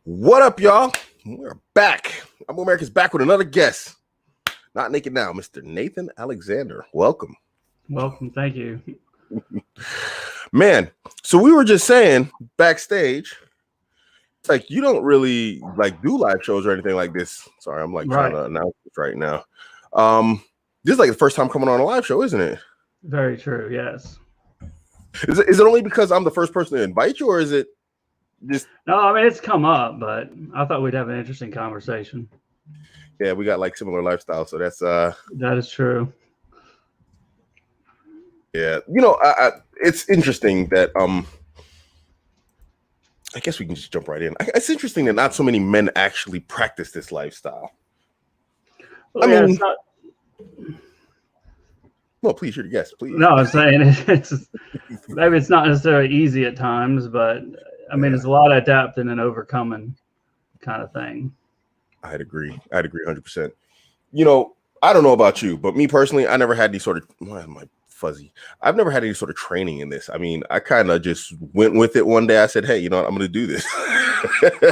What up, y'all? We're back. Abuamerican's back with another guest. Not naked now, Mr. Nathan Alexander. Welcome. Welcome. Thank you. Man, so we were just saying backstage, it's like you don't really like do live shows or anything like this. Sorry, I'm like trying to announce this right now. This is like the first time coming on a live show, isn't it? Very true. Yes. Is it only because I'm the first person to invite you, or is it just? No, I mean it's come up, but I thought we'd have an interesting conversation. Yeah, we got like similar lifestyles, so that's that is true. Yeah, it's interesting that I guess we can just jump right in. It's interesting that not so many men actually practice this lifestyle. Well, I mean, no, please, you're the guest, please. No, I'm saying it's maybe it's not necessarily easy at times, but I mean, it's a lot of adapting and overcoming kind of thing. I'd agree 100%. I don't know about you, but me personally, I never had any sort of I've never had any sort of training in this. I mean, I kind of just went with it one day. I said, hey, you know what? I'm going to do this.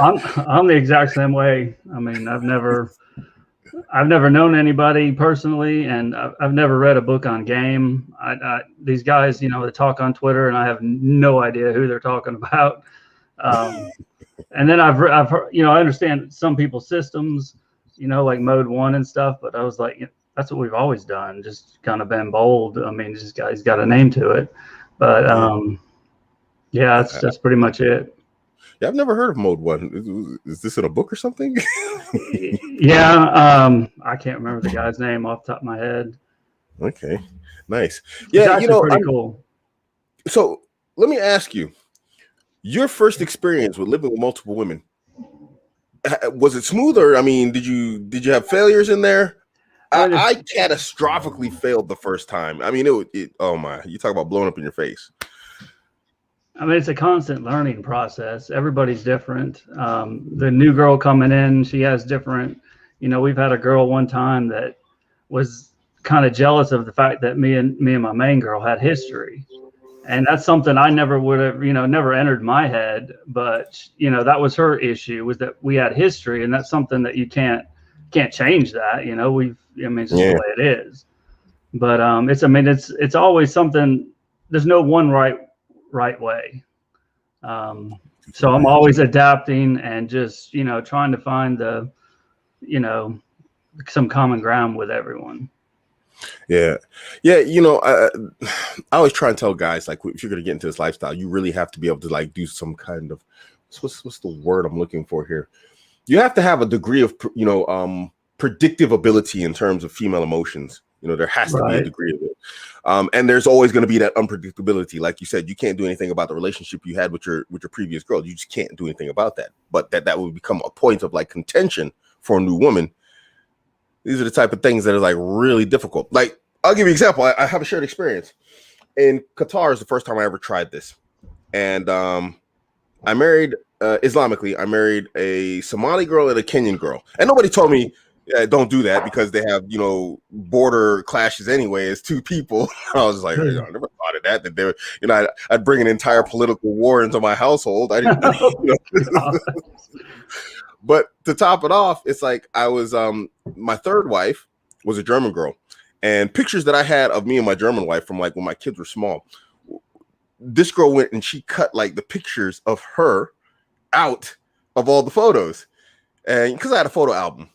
I'm the exact same way. I mean, I've never known anybody personally, and I've never read a book on game. These guys, they talk on Twitter, and I have no idea who they're talking about. And then I've heard, I understand some people's systems, like mode 1 and stuff, but I was like, that's what we've always done, just kind of been bold. I mean, this guy's got a name to it, but that's pretty much it. Yeah, I've never heard of mode 1. Is this in a book or something? Yeah, I can't remember the guy's name off the top of my head. Okay, nice. Yeah, pretty cool. So let me ask you, your first experience with living with multiple women, was it smooth, or I mean, did you have failures in there? I catastrophically failed the first time. I mean, oh my, you talk about blowing up in your face. I mean, it's a constant learning process. Everybody's different. The new girl coming in, she has different, we've had a girl one time that was kind of jealous of the fact that me and my main girl had history. And that's something I never would have, never entered my head. But, that was her issue, was that we had history. And that's something that you can't change that, it's just the way it is. But it's always something. There's no one right way. So I'm always adapting and just, trying to find some common ground with everyone. Yeah. I always try and tell guys, like, if you're going to get into this lifestyle, you really have to be able to like do some kind of, what's the word I'm looking for here? You have to have a degree of, predictive ability in terms of female emotions. There has to be a degree of it. And there's always going to be that unpredictability. Like you said, you can't do anything about the relationship you had with your previous girl. You just can't do anything about that. But that would become a point of like contention for a new woman. These are the type of things that are like really difficult. Like, I'll give you an example. I have a shared experience. In Qatar is the first time I ever tried this. And I married, Islamically, I married a Somali girl and a Kenyan girl. And nobody told me, don't do that because they have, border clashes anyway as two people. I was like, I never thought of that. That they were, I'd bring an entire political war into my household. I didn't. But to top it off, it's like I was, my third wife was a German girl, and pictures that I had of me and my German wife from like when my kids were small. This girl went and she cut like the pictures of her out of all the photos, and because I had a photo album.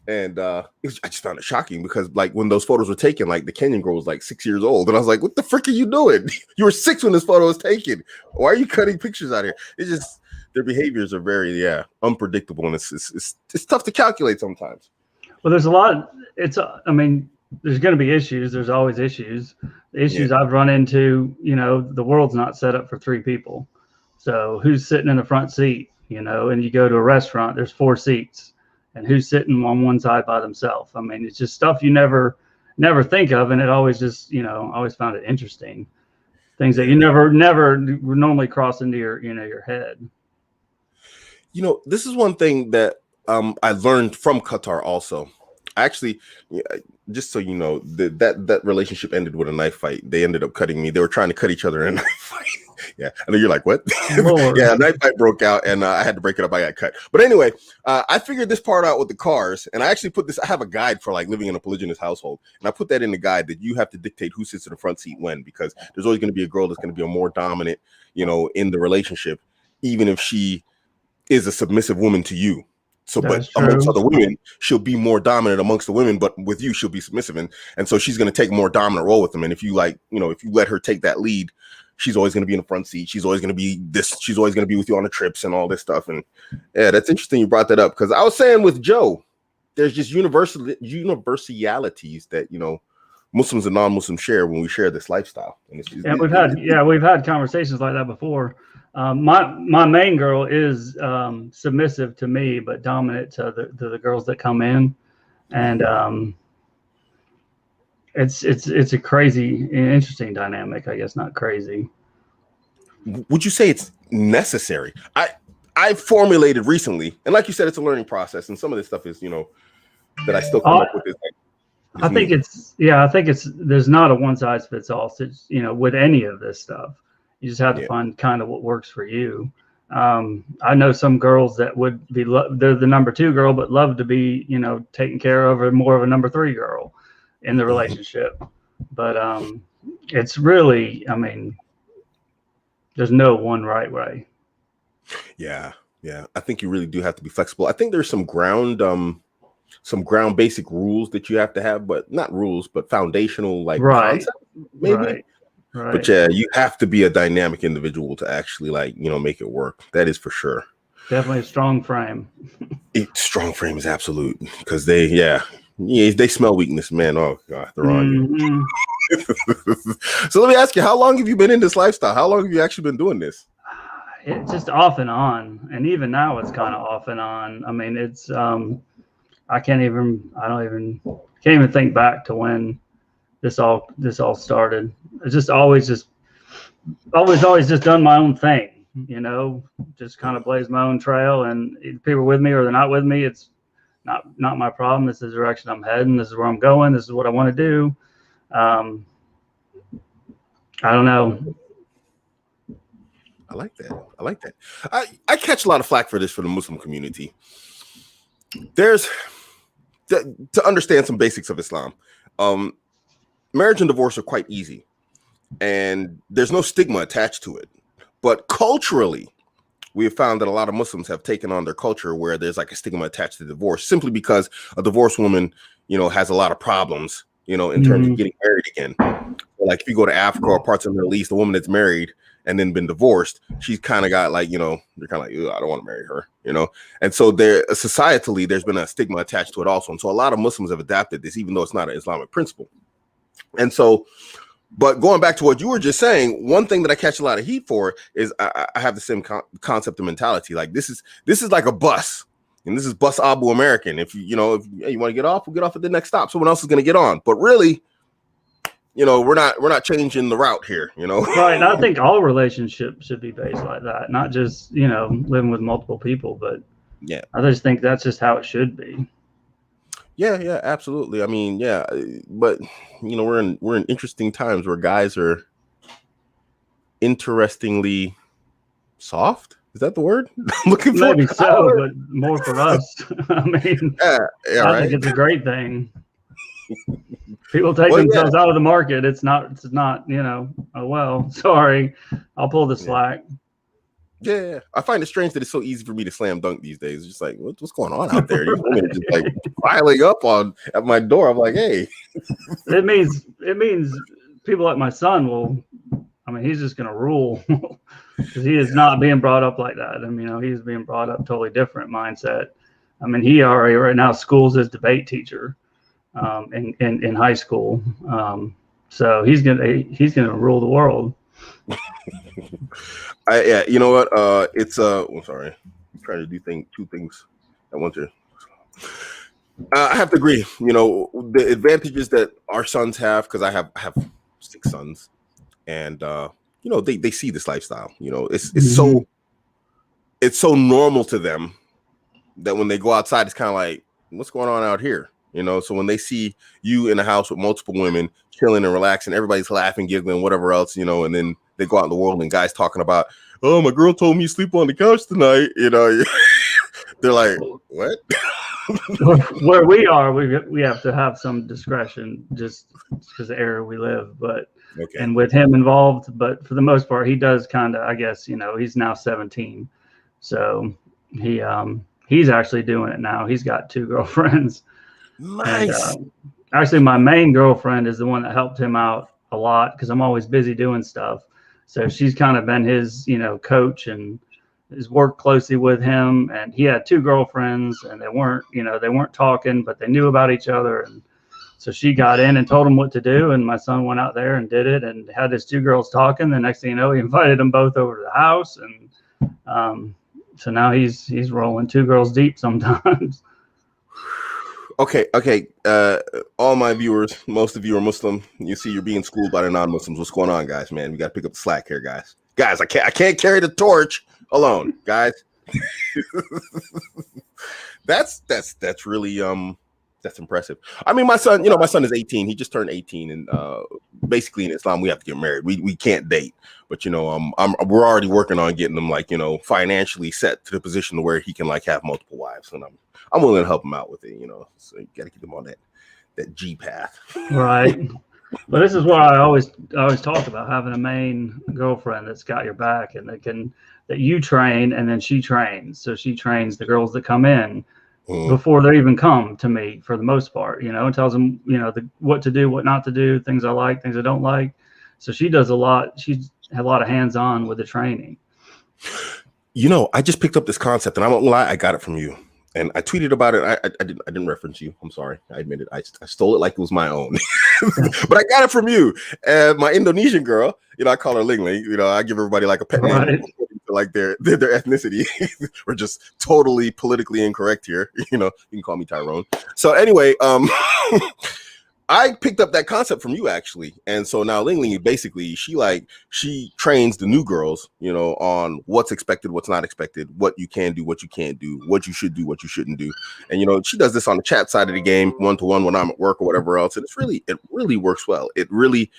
And I just found it shocking because like when those photos were taken, like the Kenyan girl was like 6 years old. And I was like, what the frick are you doing? You were 6 when this photo was taken. Why are you cutting pictures out here? It's just, their behaviors are very, unpredictable. And it's tough to calculate sometimes. Well, there's a lot. There's going to be issues. There's always issues. The issues I've run into, the world's not set up for 3 people. So who's sitting in the front seat, and you go to a restaurant, there's 4 seats. And who's sitting on one side by themselves. I mean, it's just stuff you never think of. And it always just, always found it interesting. Things that you never normally cross into your head. This is one thing that I learned from Qatar also. Actually, just so you know, that relationship ended with a knife fight. They ended up cutting me. They were trying to cut each other in a knife fight. Yeah, I know you're like, what? Lord. Yeah, night fight broke out, and I had to break it up. I got cut. But anyway, I figured this part out with the cars, and I actually put this. I have a guide for like living in a polygynous household, and I put that in the guide that you have to dictate who sits in the front seat when, because there's always going to be a girl that's going to be a more dominant, in the relationship, even if she is a submissive woman to you. So, That's but amongst true. other women, she'll be more dominant amongst the women, but with you, she'll be submissive. And so she's going to take a more dominant role with them. And if you if you let her take that lead, she's always going to be in the front seat. She's always going to be this. She's always going to be with you on the trips and all this stuff. And yeah, that's interesting you brought that up, because I was saying with Joe, there's just universalities that, Muslims and non-Muslims share when we share this lifestyle. And we've had conversations like that before. My main girl is submissive to me, but dominant to the girls that come in, and it's a crazy, interesting dynamic. I guess not crazy. Would you say it's necessary? I formulated recently, and like you said, it's a learning process, and some of this stuff is that I still come up with. I think it's there's not a one size fits all. So with any of this stuff. You just have to find kind of what works for you. I know some girls that would be, they're the number 2 girl, but love to be, taken care of, or more of a number 3 girl in the relationship. But it's really, there's no one right way. Yeah. I think you really do have to be flexible. I think there's some ground basic rules that you have to have, but not rules, but foundational concept, maybe. Right. But yeah, you have to be a dynamic individual to actually make it work. That is for sure. Definitely a strong frame. Strong frame is absolute, because they smell weakness, man. Oh God, they're on you. So let me ask you, how long have you been in this lifestyle? How long have you actually been doing this? It's just off and on, and even now it's kind of off and on. It's I can't even think back to when this all started. It's just always just done my own thing, just kind of blaze my own trail, and people are with me or they're not with me. It's not my problem. This is the direction I'm heading. This is where I'm going. This is what I want to do. I don't know. I like that. I catch a lot of flack for this for the Muslim community. There's to understand some basics of Islam. Marriage and divorce are quite easy, and there's no stigma attached to it. But culturally, we have found that a lot of Muslims have taken on their culture where there's like a stigma attached to divorce, simply because a divorced woman, has a lot of problems, in terms of getting married again. So like if you go to Africa or parts of the Middle East, a woman that's married and then been divorced, she's kind of got they're kind of like, I don't want to marry her, And so societally, there's been a stigma attached to it also. And so a lot of Muslims have adapted this, even though it's not an Islamic principle. And so, but going back to what you were just saying, one thing that I catch a lot of heat for is I have the same concept of mentality. Like this is like a bus, and this is bus Abuamerican. If you want to get off, we'll get off at the next stop. Someone else is going to get on. But really, we're not changing the route here. Right. I think all relationships should be based like that, not just living with multiple people, but yeah, I just think that's just how it should be. Yeah, absolutely. But we're in interesting times where guys are interestingly soft. Is that the word? Looking for maybe so, but more for us. I think it's a great thing. People take themselves out of the market. It's not. Oh well, sorry, I'll pull the slack. Yeah, I find it strange that it's so easy for me to slam dunk these days. It's just like, what's going on out there? These women are just like piling up at my door. I'm like, hey. It means people like my son will. He's just gonna rule, because he is not being brought up like that. He's being brought up totally different mindset. He already right now schools his debate teacher, in high school. So he's gonna rule the world. You know what? I'm sorry. I'm trying to do two things at once here. I have to agree. The advantages that our sons have, because I have 6 sons, and they see this lifestyle. It's so normal to them that when they go outside, it's kind of like, what's going on out here? So when they see you in a house with multiple women chilling and relaxing, everybody's laughing, giggling, whatever else, and then they go out in the world and guys talking about, oh, my girl told me to sleep on the couch tonight. They're like, what? Where we are, we have to have some discretion just because of the area we live. But Okay. and with him involved, but for the most part, he does kind of. I guess he's now 17, so he's actually doing it now. He's got 2 girlfriends. Nice. And actually, my main girlfriend is the one that helped him out a lot because I'm always busy doing stuff. So she's kind of been his coach and has worked closely with him. And he had 2 girlfriends, and they weren't talking, but they knew about each other. And so she got in and told him what to do, and my son went out there and did it and had his 2 girls talking. The next thing you know, he invited them both over to the house, and so now he's rolling 2 girls deep sometimes. Okay. All my viewers, most of you are Muslim. You see, you're being schooled by the non-Muslims. What's going on, guys? Man, we got to pick up the slack here, guys. Guys, I can't carry the torch alone, guys. That's really that's impressive. I mean, my son is 18. He just turned 18, and basically in Islam we have to get married. We can't date, but we're already working on getting him financially set to the position where he can have multiple wives, and I'm willing to help him out with it. So you got to keep him on that G path. Right. But this is what I always talk about, having a main girlfriend that's got your back and that you train, and then she trains. So she trains the girls that come in before they even come to me, for the most part, and tells them, what to do, what not to do, things I like, things I don't like. So she does a lot. She's had a lot of hands-on with the training. I just picked up this concept, and I won't lie, I got it from you. And I tweeted about it. I didn't reference you. I'm sorry. I admit it. I stole it like it was my own. But I got it from you. And my Indonesian girl, I call her Ling Ling. I give everybody a pet name, their ethnicity. We're just totally politically incorrect here. You can call me Tyrone. So anyway, I picked up that concept from you, actually. And so now Ling Ling, basically, she trains the new girls, on what's expected, what's not expected, what you can do, what you can't do, what you should do, what you shouldn't do. And, she does this on the chat side of the game, 1-to-1 when I'm at work or whatever else. And it really works well. It really,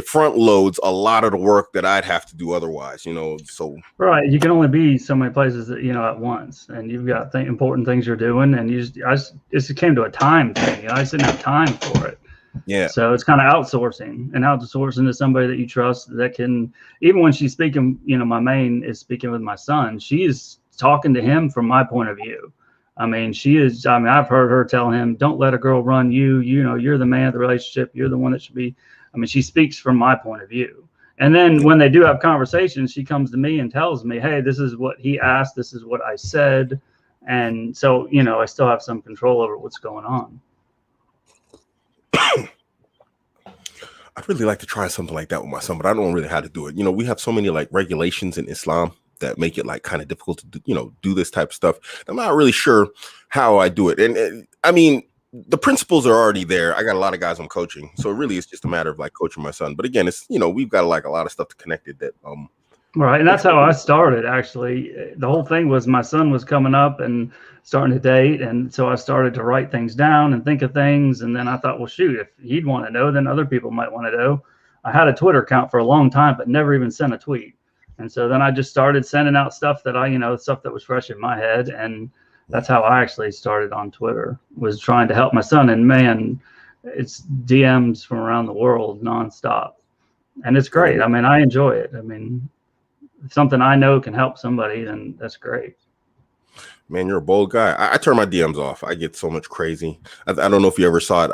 front loads a lot of the work that I'd have to do otherwise, so. Right. You can only be so many places at once, and you've got important things you're doing, and it came to a time thing. I just didn't have time for it. Yeah. So it's kind of outsourcing to somebody that you trust that can, even when she's speaking, my main is speaking with my son, she is talking to him from my point of view. I mean, I've heard her tell him, don't let a girl run you, you're the man of the relationship. You're the one that should be. I mean, she speaks from my point of view. And then when they do have conversations, she comes to me and tells me, hey, this is what he asked. This is what I said. And so, I still have some control over what's going on. I'd really like to try something like that with my son, but I don't really know how to do it. We have so many regulations in Islam that make it kind of difficult to do this type of stuff. I'm not really sure how I do it. And I mean, the principles are already there. I got a lot of guys I'm coaching, so really it's just a matter of coaching my son. But again, it's we've got a lot of stuff connected that right. And that's how I started. Actually, the whole thing was my son was coming up and starting to date, and so I started to write things down and think of things. And then I thought, well, shoot, if he'd want to know, then other people might want to know. I had a Twitter account for a long time, but never even sent a tweet. And so then I just started sending out stuff that stuff that was fresh in my head. And that's how I actually started on Twitter, was trying to help my son. And man, it's DMs from around the world nonstop. And it's great. I mean, I enjoy it. I mean, if something I know can help somebody, then that's great. Man, you're a bold guy. I turn my DMs off. I get so much crazy. I don't know if you ever saw it,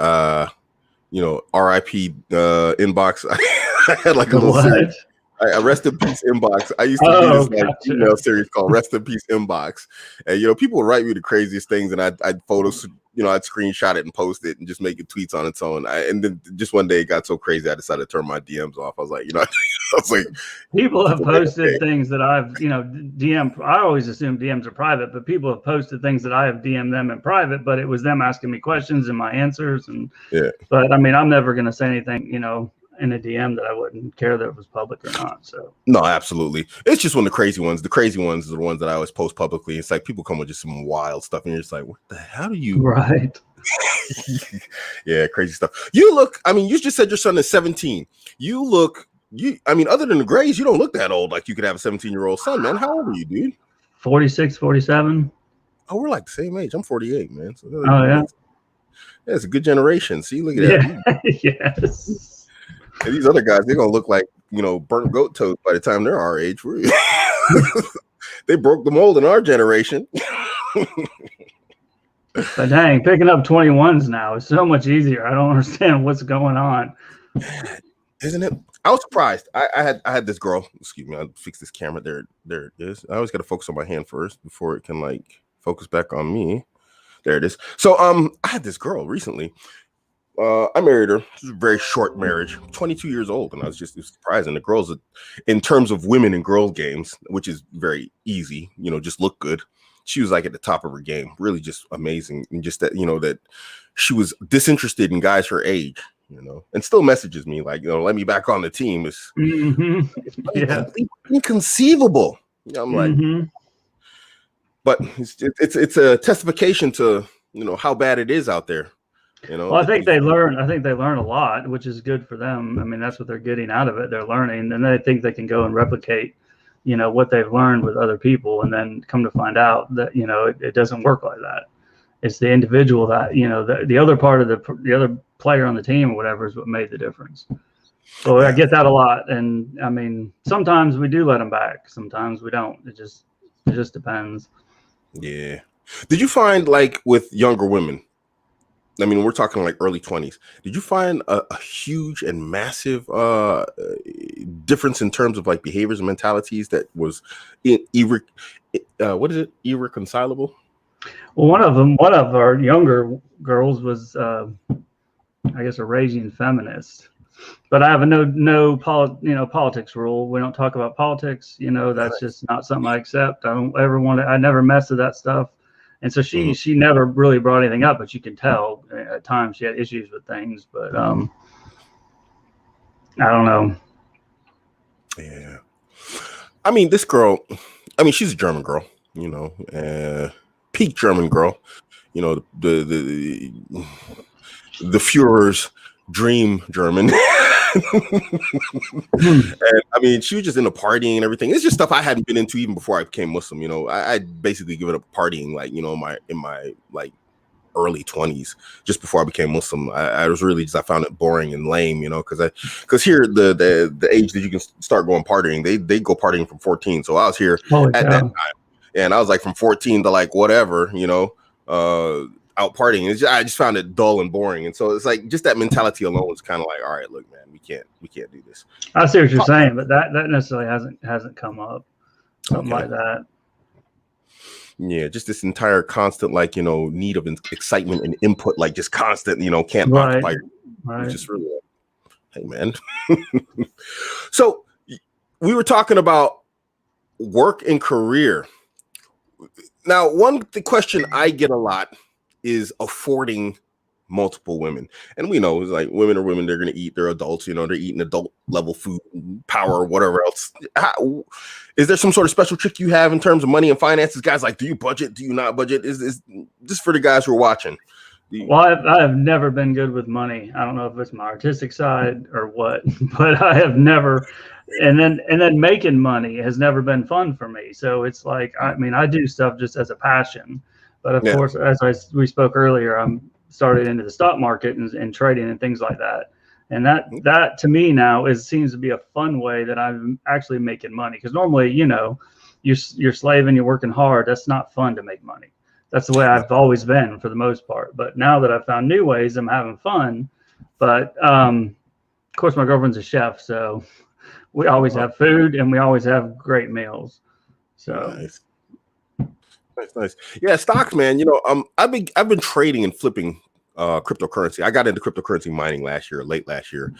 RIP inbox. I had a little series. Rest in Peace Inbox. I used to do this email series called Rest in Peace Inbox. And, people would write me the craziest things, and I'd photos, I'd screenshot it and post it and just make it tweets on its own. And then just one day it got so crazy, I decided to turn my DMs off. I was like, I was like, people have posted things that I've, DM. I always assume DMs are private, but people have posted things that I have DM'd them in private, but it was them asking me questions and my answers. And but I mean, I'm never going to say anything, in a DM that I wouldn't care that it was public or not. So no, absolutely. It's just one of the crazy ones. The crazy ones are the ones that I always post publicly. It's like people come with just some wild stuff, and you're just like, what the hell do you? Right. Yeah, crazy stuff. You look. I mean, you just said your son is 17. You look I mean, other than the grays, you don't look that old. Like you could have a 17-year-old son, man. How old are you, dude? 46, 47. Oh, we're like the same age. I'm 48, man. So Oh yeah. yeah, it's a good generation. See, look at that. Yeah. Yes. And these other guys, they're gonna look like burnt goat toast by the time they're our age. They broke the mold in our generation. But dang, picking up 21s now is so much easier. I don't understand what's going on. Isn't it? I was surprised. I had this girl. Excuse me. I'll fix this camera. There it is. I always got to focus on my hand first before it can like focus back on me. There it is. So I had this girl recently. I married her. It was a very short marriage, 22 years old, and I was just surprised. And the girls, in terms of women and girl games, which is very easy, just look good. She was like at the top of her game, really just amazing, and just that that she was disinterested in guys her age, and still messages me like, let me back on the team. It's inconceivable. I'm like, but it's a testification to how bad it is out there. Well, I think they learn a lot, which is good for them. I mean, that's what they're getting out of it. They're learning, and they think they can go and replicate, what they've learned with other people, and then come to find out that it doesn't work like that. It's the individual that the other part of the other player on the team or whatever is what made the difference. So I get that a lot, and I mean, sometimes we do let them back, sometimes we don't. It just depends. Yeah. Did you find like with younger women? I mean, we're talking like early 20s. Did you find a huge and massive difference in terms of like behaviors and mentalities that was irreconcilable? Well, one of our younger girls was, I guess, a raging feminist. But I have a politics rule. We don't talk about politics. That's just not something I accept. I don't ever want to. I never mess with that stuff. And so she never really brought anything up, but you can tell at times she had issues with things. But I don't know. Yeah. I mean, this girl, she's a German girl, peak German girl, the Führer's dream German. And I mean, she was just into partying and everything. It's just stuff I hadn't been into even before I became Muslim. I'd basically given up partying, like, in my like early 20s, just before I became Muslim. I was really I found it boring and lame, because here the age that you can start going partying, they go partying from 14. So I was here at that time, and I was like from 14 to like whatever, out partying. I just found it dull and boring, and so it's like just that mentality alone is kind of like, all right, look, man, we can't do this. I see what you're saying, but that necessarily hasn't come up, something like that. Yeah, just this entire constant like need of excitement and input, like just constant, can't occupy. Right. It's just really hey, man. So we were talking about work and career. Now, the question I get a lot is affording multiple women. And we know it's like women are women, they're going to eat, they're adults, they're eating adult level food, power, or whatever else. Is there some sort of special trick you have in terms of money and finances? Guys, like, do you budget? Do you not budget? Is just for the guys who are watching? Well, I have never been good with money. I don't know if it's my artistic side or what, but I have never. And then making money has never been fun for me. So it's like, I mean, I do stuff just as a passion, but of course, as we spoke earlier, I'm started into the stock market and trading and things like that. And that to me now seems to be a fun way that I'm actually making money. Because normally, you're slaving, you're working hard. That's not fun to make money. That's the way I've always been for the most part. But now that I've found new ways, I'm having fun. But of course, my girlfriend's a chef, so we always have food and we always have great meals. So nice. Yeah, stocks, man. I've been trading and flipping cryptocurrency. I got into cryptocurrency mining late last year.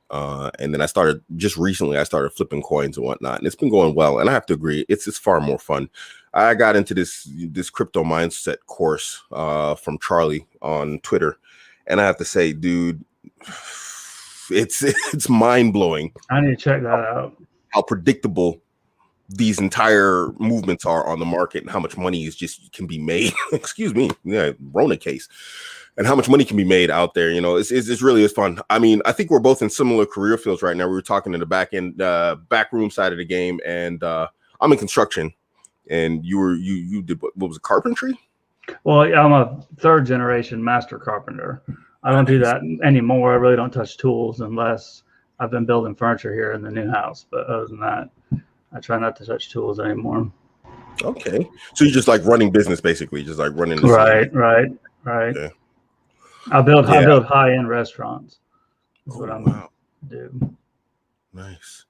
And then I started flipping coins and whatnot, and it's been going well. And I have to agree, it's far more fun. I got into this crypto mindset course from Charlie on Twitter, and I have to say, dude, it's mind blowing. I need to check that out. How predictable these entire movements are on the market, and how much money can be made. Excuse me, yeah, Rona case. and how much money can be made out there. You know, it's really is fun. I mean, I think we're both in similar career fields right now. We were talking in the back room side of the game, and I'm in construction, and you did what was it, carpentry? Well, I'm a third generation master carpenter. I don't do that anymore. I really don't touch tools unless I've been building furniture here in the new house. But other than that, I try not to touch tools anymore. Okay, so you're just like running business, basically, just like running the Right. Yeah. I build high end restaurants. That's what I'm do. Nice.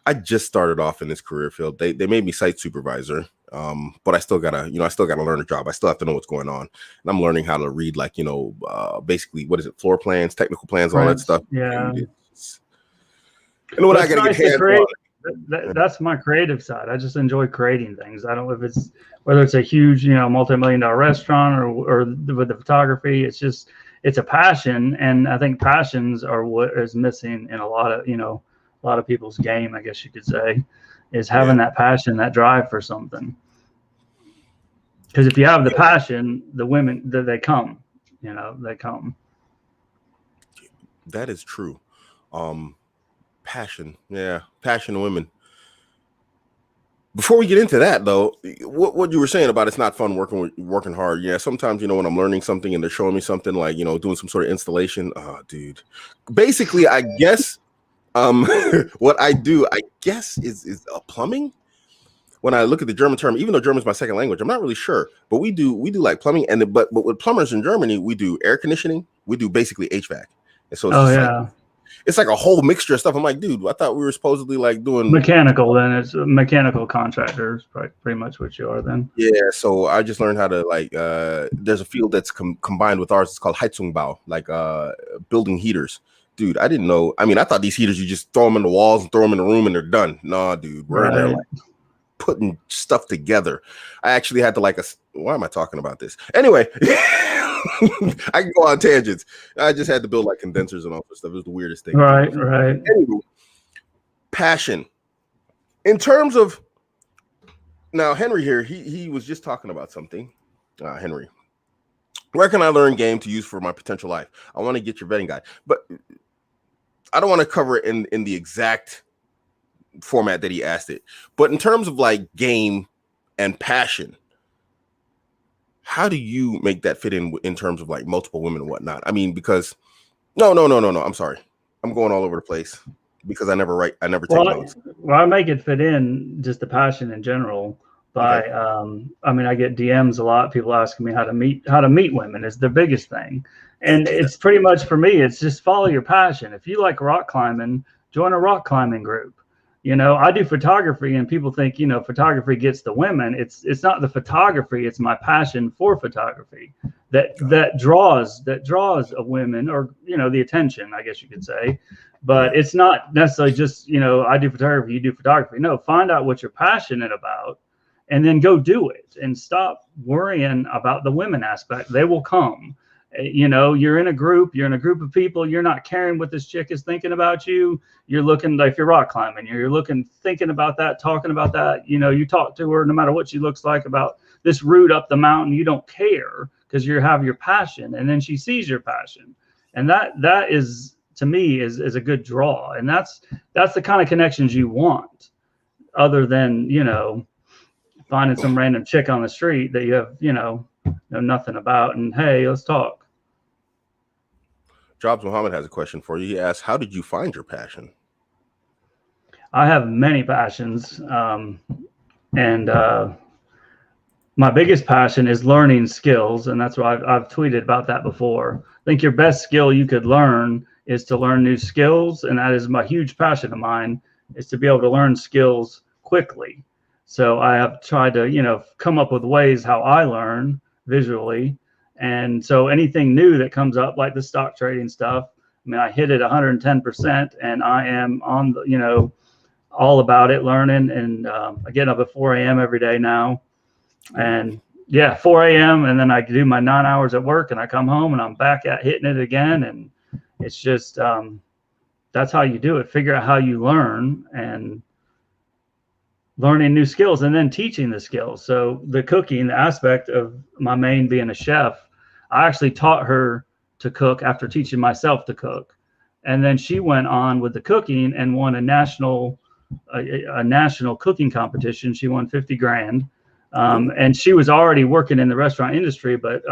I just started off in this career field. They made me site supervisor, but I still gotta learn a job. I still have to know what's going on, and I'm learning how to read, like, basically, what is it, floor plans, technical plans, all that stuff. Yeah. And what I gotta get hands on. That's my creative side. I just enjoy creating things. I don't know if it's whether it's a huge, multi-million-dollar restaurant or with the photography. It's a passion, and I think passions are what is missing in a lot of people's game, I guess you could say, is having that passion, that drive for something. Because if you have the passion, the women, they come. They come. That is true. Passion of women. Before we get into that, though, what you were saying about it's not fun working hard. Yeah, sometimes, when I'm learning something and they're showing me something like, doing some sort of installation. Oh, dude. Basically, I guess what I do, is plumbing. When I look at the German term, even though German is my second language, I'm not really sure. But we do like plumbing, but with plumbers in Germany, we do air conditioning. We do basically HVAC. And so it's like a whole mixture of stuff. I'm like, dude, I thought we were supposedly like doing mechanical. Then it's mechanical contractors, pretty much what you are then. Yeah. So I just learned how to there's a field that's combined with ours. It's called Heizungbau, like building heaters. Dude, I didn't know. I mean, I thought these heaters, you just throw them in the walls and throw them in the room and they're done. Nah, dude, we're in there like putting stuff together. I actually had to why am I talking about this? Anyway. I can go on tangents. I just had to build like condensers and all that stuff. It was the weirdest thing. Right. Anyway, passion. In terms of now, Henry here, he was just talking about something. Henry, where can I learn game to use for my potential life? I want to get your vetting guide, but I don't want to cover it in the exact format that he asked it. But in terms of like game and passion, how do you make that fit in terms of like multiple women and whatnot? I mean, because no. I'm sorry. I'm going all over the place because I never take notes. Well, I make it fit in just the passion in general by, I get DMs a lot. People asking me how to meet women is the biggest thing. And it's pretty much for me, it's just follow your passion. If you like rock climbing, join a rock climbing group. I do photography and people think, photography gets the women. It's not the photography. It's my passion for photography that draws a women or, the attention, I guess you could say. But it's not necessarily just, I do photography, you do photography. No, find out what you're passionate about and then go do it and stop worrying about the women aspect. They will come. You're in a group of people. You're not caring what this chick is thinking about you. You're looking like you're rock climbing. You're thinking about that, talking about that. You talk to her no matter what she looks like about this route up the mountain. You don't care because you have your passion, and then she sees your passion, and that is to me is a good draw, and that's the kind of connections you want, other than finding some random chick on the street that you have know nothing about, and hey, let's talk. Jobs Muhammad has a question for you. He asks, how did you find your passion? I have many passions. And my biggest passion is learning skills. And that's why I've tweeted about that before. I think your best skill you could learn is to learn new skills. And that is my huge passion of mine, is to be able to learn skills quickly. So I have tried to, come up with ways how I learn visually. And so anything new that comes up, like the stock trading stuff, I hit it 110%, and I am on the, all about it, learning. And I get up at 4 a.m. every day now, and 4 a.m. And then I do my 9 hours at work, and I come home and I'm back at hitting it again. And it's just, that's how you do it. Figure out how you learn, and learning new skills and then teaching the skills. So the cooking, the aspect of my main being a chef, I actually taught her to cook after teaching myself to cook. And then she went on with the cooking and won a national cooking competition. She won 50 grand. And she was already working in the restaurant industry, but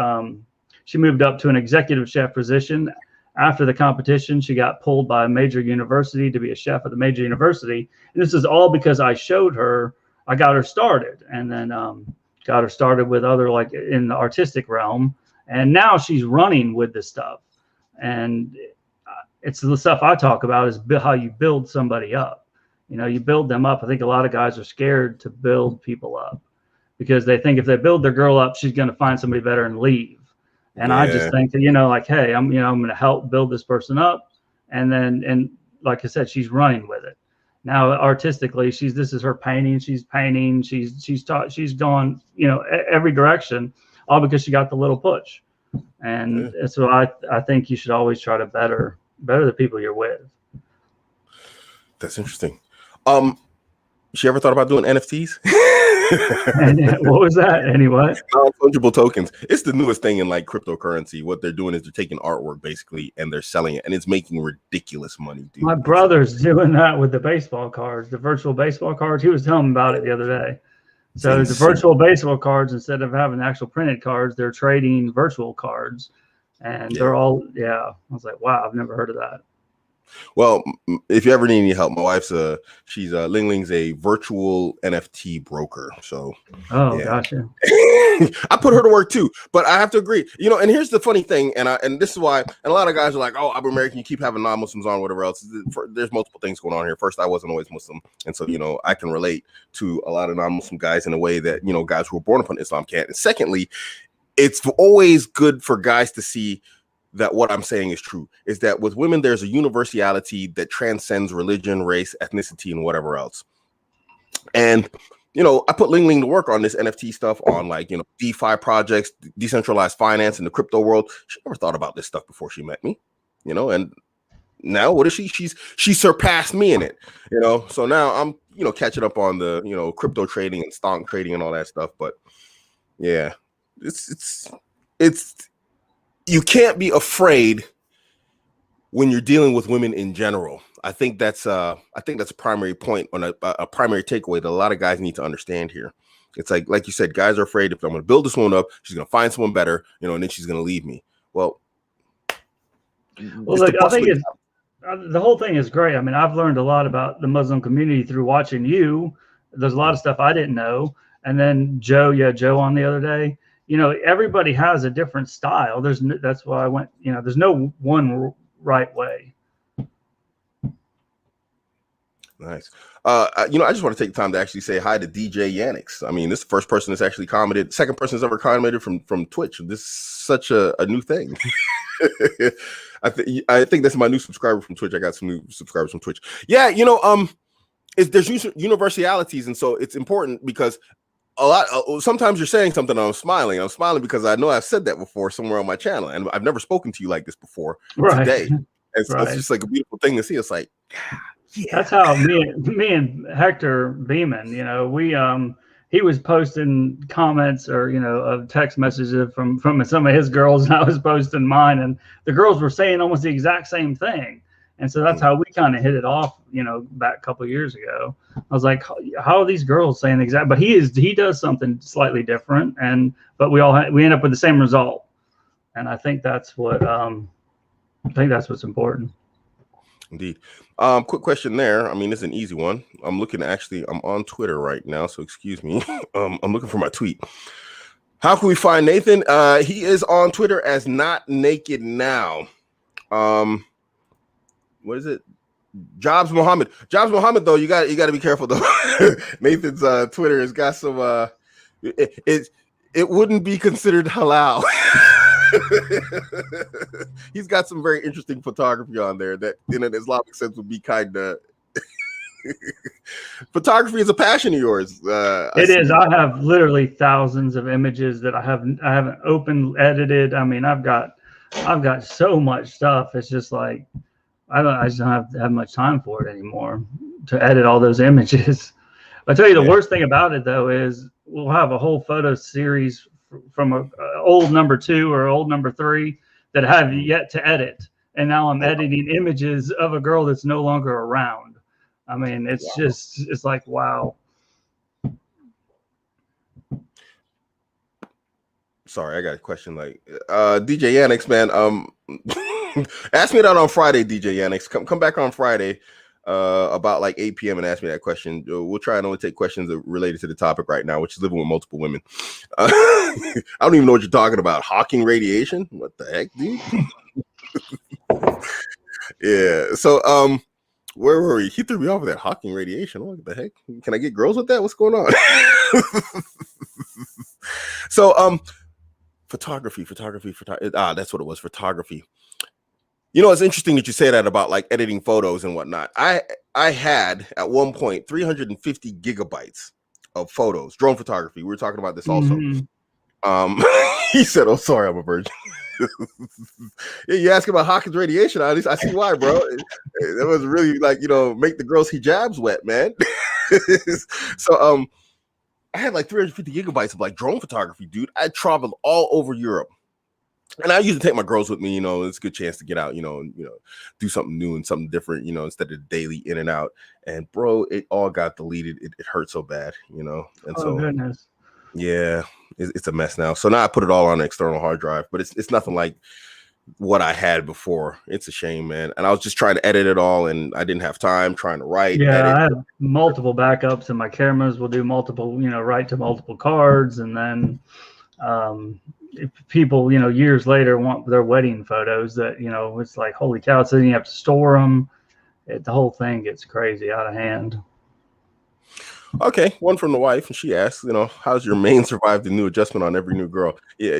she moved up to an executive chef position. After the competition, she got pulled by a major university to be a chef at the major university. And this is all because I showed her, I got her started, and then got her started with other, like in the artistic realm. And now she's running with this stuff. And it's the stuff I talk about is how you build somebody up. You know, you build them up. I think a lot of guys are scared to build people up because they think if they build their girl up, she's going to find somebody better and leave. And I just think that, you know, like, hey, I'm going to help build this person up. And like I said, she's running with it. Now, artistically, this is her painting. She's painting. She's gone, you know, every direction, all because she got the little push. And so I think you should always try to better the people you're with. That's interesting. She ever thought about doing NFTs? What was that? Anyway, non-fungible tokens. It's the newest thing in like cryptocurrency. What they're doing is they're taking artwork basically and they're selling it, and it's making ridiculous money, dude. My brother's doing that with the baseball cards, the virtual baseball cards. He was telling me about it the other day. So the virtual baseball cards, instead of having the actual printed cards, they're trading virtual cards, and they're all, I was like, wow, I've never heard of that. Well, if you ever need any help, my wife's she's Ling Ling's a virtual NFT broker. So gotcha. I put her to work too, but I have to agree, you know, and here's the funny thing, and this is why, and a lot of guys are like, oh, Abuamerican, you keep having non-Muslims on, whatever else. There's multiple things going on here. First, I wasn't always Muslim, and so, you know, I can relate to a lot of non-Muslim guys in a way that, you know, guys who were born upon Islam can't. And secondly, it's always good for guys to see that what I'm saying is true, is that with women, there's a universality that transcends religion, race, ethnicity, and whatever else. And, you know, I put Ling Ling to work on this NFT stuff, on like, you know, DeFi projects, decentralized finance in the crypto world. She never thought about this stuff before she met me, you know, and now what is she? She surpassed me in it, you know. So now I'm, you know, catching up on the, you know, crypto trading and stock trading and all that stuff. But yeah, it's you can't be afraid when you're dealing with women in general. I think that's a primary point, on a primary takeaway that a lot of guys need to understand here. It's like you said, guys are afraid if I'm going to build this woman up, she's going to find someone better, you know, and then she's going to leave me. Well, like, I think the whole thing is great. I mean, I've learned a lot about the Muslim community through watching you. There's a lot of stuff I didn't know. And then Joe on the other day. You know, everybody has a different style. That's why I went, you know, there's no one right way. Nice. You know, I just want to take the time to actually say hi to DJ Yannix. I mean, this is the first person that's actually commented, second person that's ever commented from Twitch. This is such a new thing. I think that's my new subscriber from Twitch. I got some new subscribers from Twitch. Yeah, you know, there's universalities, and so it's important because sometimes you're saying something and I'm smiling because I know I've said that before somewhere on my channel, and I've never spoken to you like this before today. And so it's just like a beautiful thing to see. It's like, that's how me and Hector Beeman, you know, he was posting comments or, you know, of text messages from some of his girls, and I was posting mine, and the girls were saying almost the exact same thing. And so that's how we kind of hit it off, you know, back a couple of years ago. I was like, how are these girls saying exact? But he does something slightly different, but we end up with the same result. And I think that's what's important. Indeed. Quick question there. I mean, it's an easy one. I'm on Twitter right now, so excuse me. I'm looking for my tweet. How can we find Nathan? He is on Twitter as Not Naked Now. What is it? Jobs Muhammad, though, you got to be careful though. Nathan's Twitter has got some it wouldn't be considered halal. He's got some very interesting photography on there that in an Islamic sense would be kind of photography is a passion of yours. It is. I have literally thousands of images that I haven't opened, edited. I mean, I've got so much stuff. It's just like I just don't have much time for it anymore to edit all those images. I tell you, the worst thing about it though is we'll have a whole photo series from a old number 2 or old number 3 that I have yet to edit. And now I'm editing images of a girl that's no longer around. I mean, it's just, it's like, wow. Sorry, I got a question. Like, DJ Yannick's, man. Ask me that on Friday, DJ Yannick's. Come back on Friday, about like 8 p.m. and ask me that question. We'll try and only take questions related to the topic right now, which is living with multiple women. I don't even know what you're talking about. Hawking radiation? What the heck, dude? Yeah. So, where were we? He threw me off with that Hawking radiation. What the heck? Can I get girls with that? What's going on? So, photography. That's what it was. Photography. You know, it's interesting that you say that about like editing photos and whatnot. I had at one point 350 gigabytes of photos, drone photography. We were talking about this also. Mm-hmm. He said, "Oh, sorry, I'm a virgin." Yeah, you ask about Hawkins radiation. At least I see why, bro. It was really like, you know, make the girls' hijabs wet, man. So, I had like 350 gigabytes of like drone photography, dude. I traveled all over Europe. And I usually take my girls with me, you know, it's a good chance to get out, you know, do something new and something different, you know, instead of daily in and out. And bro, it all got deleted. It hurt so bad, you know. And goodness. Yeah, it's a mess now. So now I put it all on an external hard drive, but it's nothing like what I had before. It's a shame, man. And I was just trying to edit it all, and I didn't have time trying to write. Yeah, edit. I have multiple backups, and my cameras will do multiple, you know, write to multiple cards, and then if people, you know, years later want their wedding photos, that, you know, it's like, holy cow! So then you have to store them. The whole thing gets crazy out of hand. Okay, one from the wife, and she asks, you know, how's your main survive the new adjustment on every new girl? Yeah,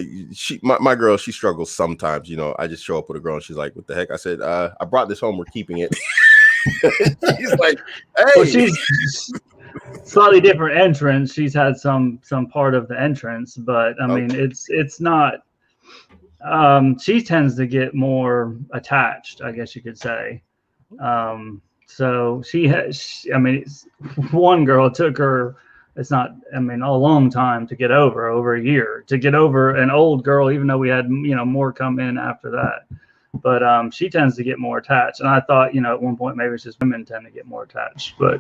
my girl, she struggles sometimes. You know, I just show up with a girl, and she's like, "What the heck?" I said, "I brought this home. We're keeping it." She's like, "Hey." Well, she's slightly different entrance. She's had some part of the entrance, but I mean, it's not. She tends to get more attached, I guess you could say. So she has, I mean, one girl, it took her, it's not, I mean, a long time to get over a year, to get over an old girl, even though we had, you know, more come in after that. But she tends to get more attached. And I thought, you know, at one point, maybe it's just women tend to get more attached. But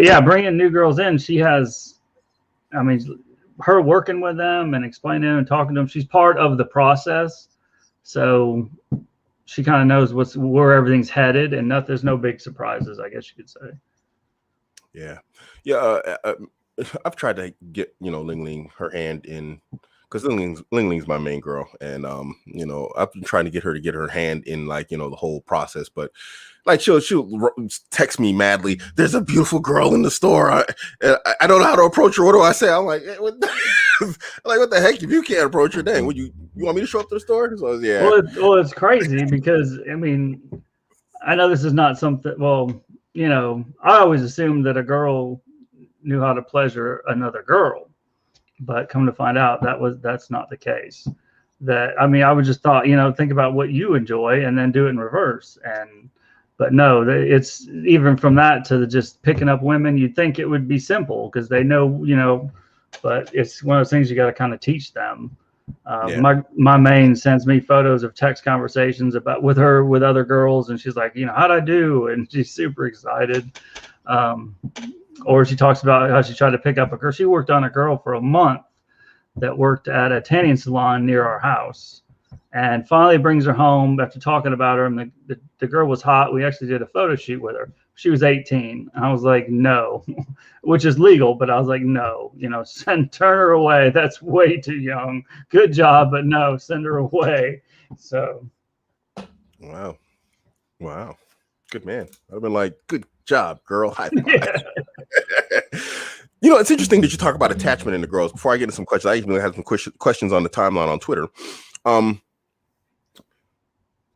yeah, bringing new girls in, she has, I mean, her working with them and explaining and talking to them, she's part of the process. So she kind of knows where everything's headed, and there's no big surprises, I guess you could say. Yeah. I've tried to get, you know, Ling Ling her hand in, because Ling Ling's my main girl, and you know, I've been trying to get her hand in, like, you know, the whole process, but like she'll text me madly, "There's a beautiful girl in the store. I don't know how to approach her. What do I say?" I'm like, what the heck? If you can't approach her, dang, would you want me to show up to the store? So yeah. Well, it's crazy because, I mean, I know this is not something. Well, you know, I always assumed that a girl knew how to pleasure another girl, but come to find out that's not the case. That, I mean, I would just thought, you know, think about what you enjoy and then do it in reverse. But no, it's even from that to just picking up women. You'd think it would be simple because they know, you know, but it's one of those things you got to kind of teach them. My main sends me photos of text conversations with other girls, and she's like, you know, how'd I do? And she's super excited. Or she talks about how she tried to pick up a girl. She worked on a girl for a month that worked at a tanning salon near our house, and finally brings her home after talking about her. And the girl was hot. We actually did a photo shoot with her. She was 18. I was like, no, which is legal, but I was like, no, you know, turn her away. That's way too young. Good job, but no, send her away. So. Wow. Good man. I've been like, good job, girl. High five. Yeah. You know, it's interesting that you talk about attachment in the girls. Before I get into some questions, I even have some questions on the timeline on Twitter.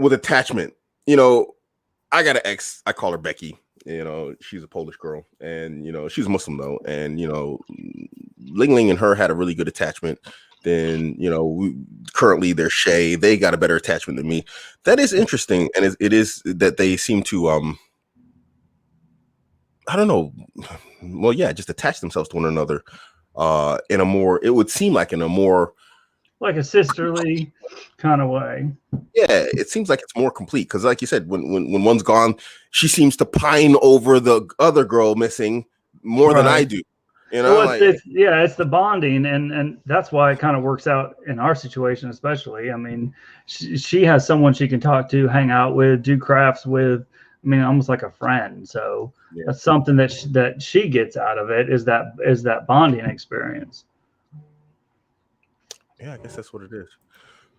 With attachment, you know, I got an ex. I call her Becky. You know, she's a Polish girl, and you know, she's Muslim though. And you know, Ling Ling and her had a really good attachment. Then, you know, currently they're Shay. They got a better attachment than me. That is interesting, and it is that they seem to I don't know. Well, yeah, just attach themselves to one another in a more, it would seem like in a more like a sisterly kind of way. Yeah, it seems like it's more complete because, like you said, when one's gone, she seems to pine over the other girl missing more than I Right. do. You know, Well, like it's the bonding, and that's why it kind of works out in our situation, especially. I mean, she has someone she can talk to, hang out with, do crafts with. I mean, almost like a friend. So yeah, that's something that she gets out of it, is that bonding experience. yeah, I guess that's what it is.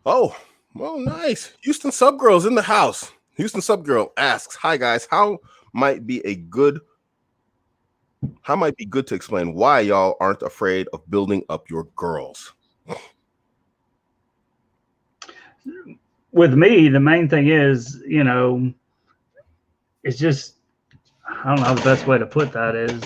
Oh, well, nice. Houston Subgirl's in the house. Houston Subgirl asks, "Hi guys, might be a good how might be good to explain why y'all aren't afraid of building up your girls?" With me, the main thing is, it's just, I don't know how the best way to put that is,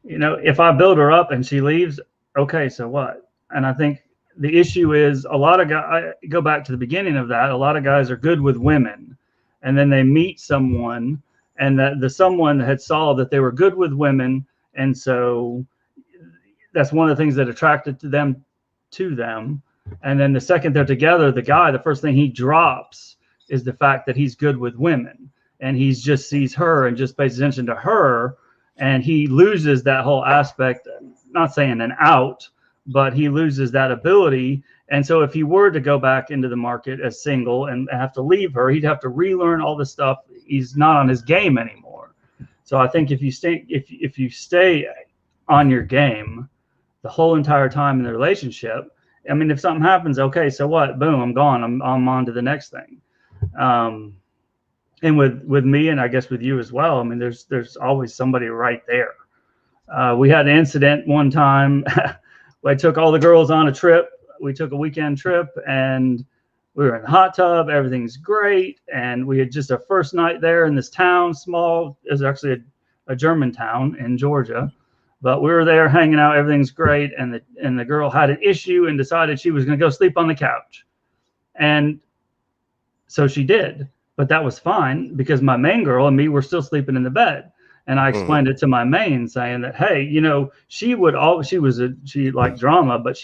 if I build her up and she leaves, okay, so what? And I think the issue is a lot of guys, I go back to the beginning of that, a lot of guys are good with women, and then they meet someone, and that the someone had saw that they were good with women, and so that's one of the things that attracted to them. And then the second they're together, the guy, the first thing he drops is the fact that he's good with women, and he's just sees her and just pays attention to her, and he loses that whole aspect. Not saying an out, but he loses that ability. And so if he were to go back into the market as single and have to leave her, he'd have to relearn all this stuff. He's not on his game anymore. So I think if you stay on your game the whole entire time in the relationship, I mean, if something happens, okay, so what? Boom, I'm gone. I'm on to the next thing. And with me, and I guess with you as well, I mean, there's always somebody right there. We had an incident one time. I took all the girls on a trip. We took a weekend trip, and we were in the hot tub. Everything's great, and we had just a first night there in this town, small. It was actually a German town in Georgia. But we were there hanging out, everything's great, and the girl had an issue and decided she was going to go sleep on the couch. And so she did, but that was fine because my main girl and me were still sleeping in the bed. And I explained it to my main, saying that, hey, she liked drama, but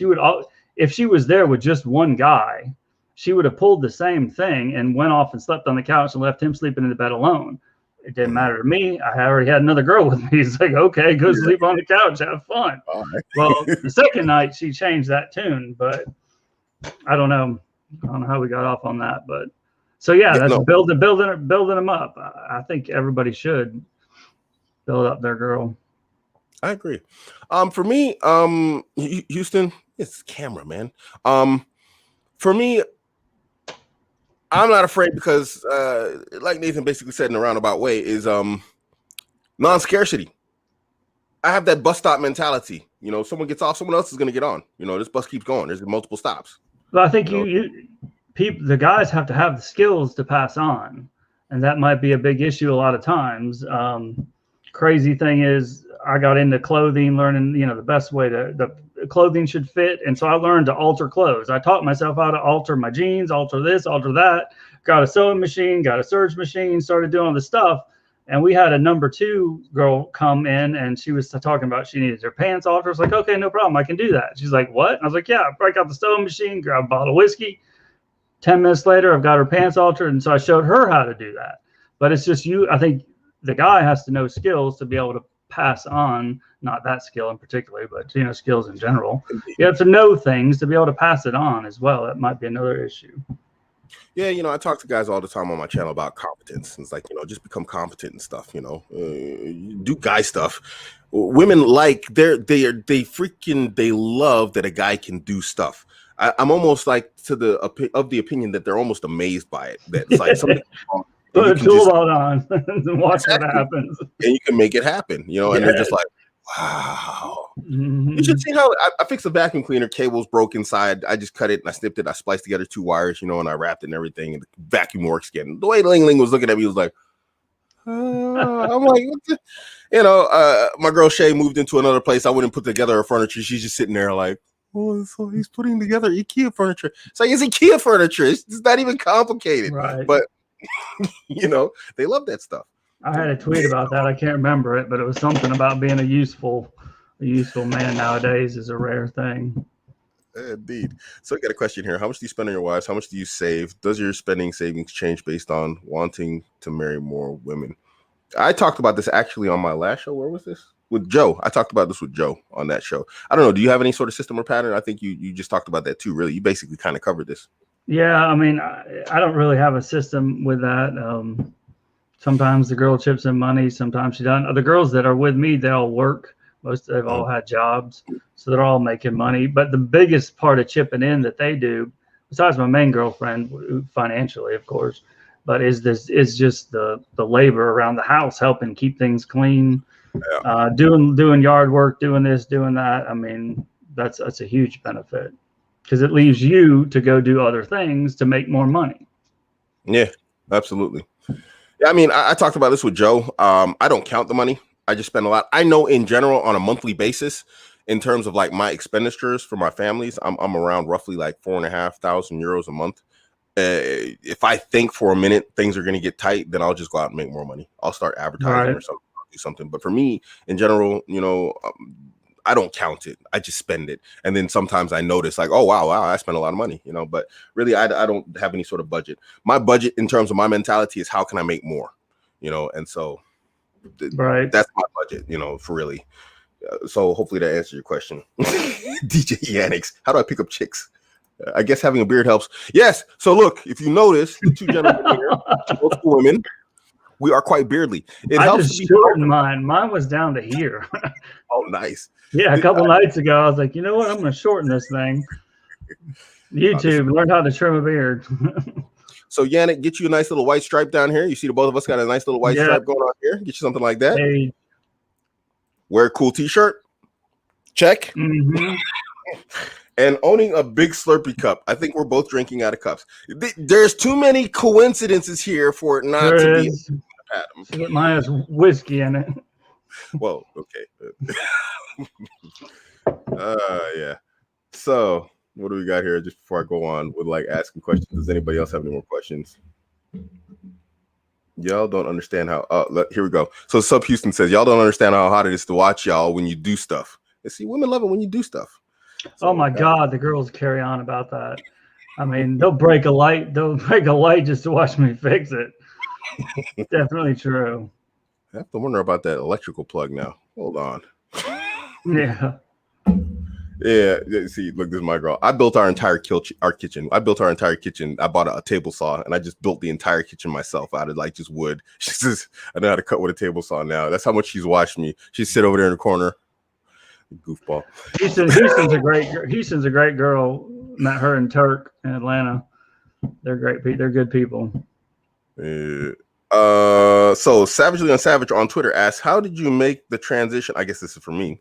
if she was there with just one guy, she would have pulled the same thing and went off and slept on the couch and left him sleeping in the bed alone. It didn't matter to me. I already had another girl with me. It's like, okay, go sleep on the couch, have fun. Right. Well, the second night she changed that tune, but I don't know how we got off on that. But so yeah, that's building them up. I think everybody should build up their girl. I agree. For me, Houston, it's camera, man. For me, I'm not afraid because, like Nathan basically said in a roundabout way, is non-scarcity. I have that bus stop mentality. Someone gets off, someone else is going to get on. This bus keeps going. There's multiple stops. But I think the guys have to have the skills to pass on, and that might be a big issue a lot of times. Crazy thing is, I got into clothing, learning, the best way the clothing should fit. And so I learned to alter clothes. I taught myself how to alter my jeans, alter this, alter that, got a sewing machine, got a serge machine, started doing all this stuff. And we had a number 2 girl come in, and she was talking about she needed her pants altered. I was like, okay, no problem. I can do that. She's like, what? And I was like, yeah, break out the sewing machine, grab a bottle of whiskey. 10 minutes later, I've got her pants altered. And so I showed her how to do that. But it's just I think the guy has to know skills to be able to pass on, not that skill in particular, but skills in general. You have to know things to be able to pass it on as well. That might be another issue. Yeah, I talk to guys all the time on my channel about competence. It's like, just become competent and stuff, do guy stuff. Women they love that a guy can do stuff. I'm almost like of the opinion that they're almost amazed by it. That it's like something. Put a tool belt on and watch what happens. And you can make it happen, and they're just like, wow. Mm-hmm. You should see how I fixed the vacuum cleaner. Cable's broke inside. I just cut it and I snipped it. I spliced together 2 wires, and I wrapped it and everything. And the vacuum works again. The way Ling Ling was looking at me, he was like, I'm like, what the? My girl Shay moved into another place. I wouldn't put together her furniture. She's just sitting there like, oh, so he's putting together IKEA furniture. It's like, it's IKEA furniture. It's not even complicated. Right. But they love that stuff. I had a tweet about that. I can't remember it, but it was something about being a useful man nowadays is a rare thing. Indeed. So I got a question here. How much do you spend on your wives? How much do you save? Does your spending savings change based on wanting to marry more women? I talked about this actually on my last show. Where was this? With Joe. I talked about this with Joe on that show. I don't know. Do you have any sort of system or pattern? I think you just talked about that too, really. You basically kind of covered this. Yeah, I mean, I don't really have a system with that. Sometimes the girl chips in money, sometimes she doesn't. The girls that are with me, they all work. They've all had jobs, so they're all making money. But the biggest part of chipping in that they do, besides my main girlfriend, financially, of course, but is just the labor around the house, helping keep things clean, doing yard work, doing this, doing that. I mean, that's a huge benefit because it leaves you to go do other things to make more money. Yeah, absolutely. Yeah, I mean, I talked about this with Joe. I don't count the money. I just spend a lot. I know in general on a monthly basis, in terms of like my expenditures for my families, I'm around roughly like €4,500 a month. If I think for a minute things are going to get tight, then I'll just go out and make more money. I'll start advertising or something, I'll do something. But for me, in general, I don't count it. I just spend it. And then sometimes I notice like, oh, wow, I spend a lot of money, but really I don't have any sort of budget. My budget in terms of my mentality is how can I make more, and so that's my budget, for really. So hopefully that answers your question. DJ Yannix, how do I pick up chicks? I guess having a beard helps. Yes. So look, if you notice, the two gentlemen here, both women, we are quite beardly. It helps to be shortened mine. Mine was down to here. Oh, nice. Yeah, a couple nights ago, I was like, you know what? I'm going to shorten this thing. YouTube, learn how to trim a beard. So Yannick, get you a nice little white stripe down here. You see the both of us got a nice little white stripe going on here. Get you something like that. Hey. Wear a cool t-shirt. Check. Mm-hmm. And owning a big Slurpee cup. I think we're both drinking out of cups. There's too many coincidences here for it not to be. Mine has whiskey in it. Well, okay. Yeah. So what do we got here? Just before I go on with like asking questions, does anybody else have any more questions? Y'all don't understand how. Here we go. So Sub Houston says y'all don't understand how hot it is to watch y'all when you do stuff. And see, women love it when you do stuff. So, oh my God, the girls carry on about that. I mean, they'll break a light. They'll break a light just to watch me fix it. Definitely true. I have to wonder about that electrical plug now. Hold on. Yeah. Yeah. See, look, this is my girl. I built our entire kitchen. I built our entire kitchen. I bought a table saw and I just built the entire kitchen myself out of like just wood. She says, I know how to cut with a table saw now. That's how much she's watched me. She'd sit over there in the corner. Goofball. Houston's a great girl. Met her in Turk in Atlanta. They're great. They're good people. So Savagely Unsavage on Twitter asks, how did you make the transition? I guess this is for me.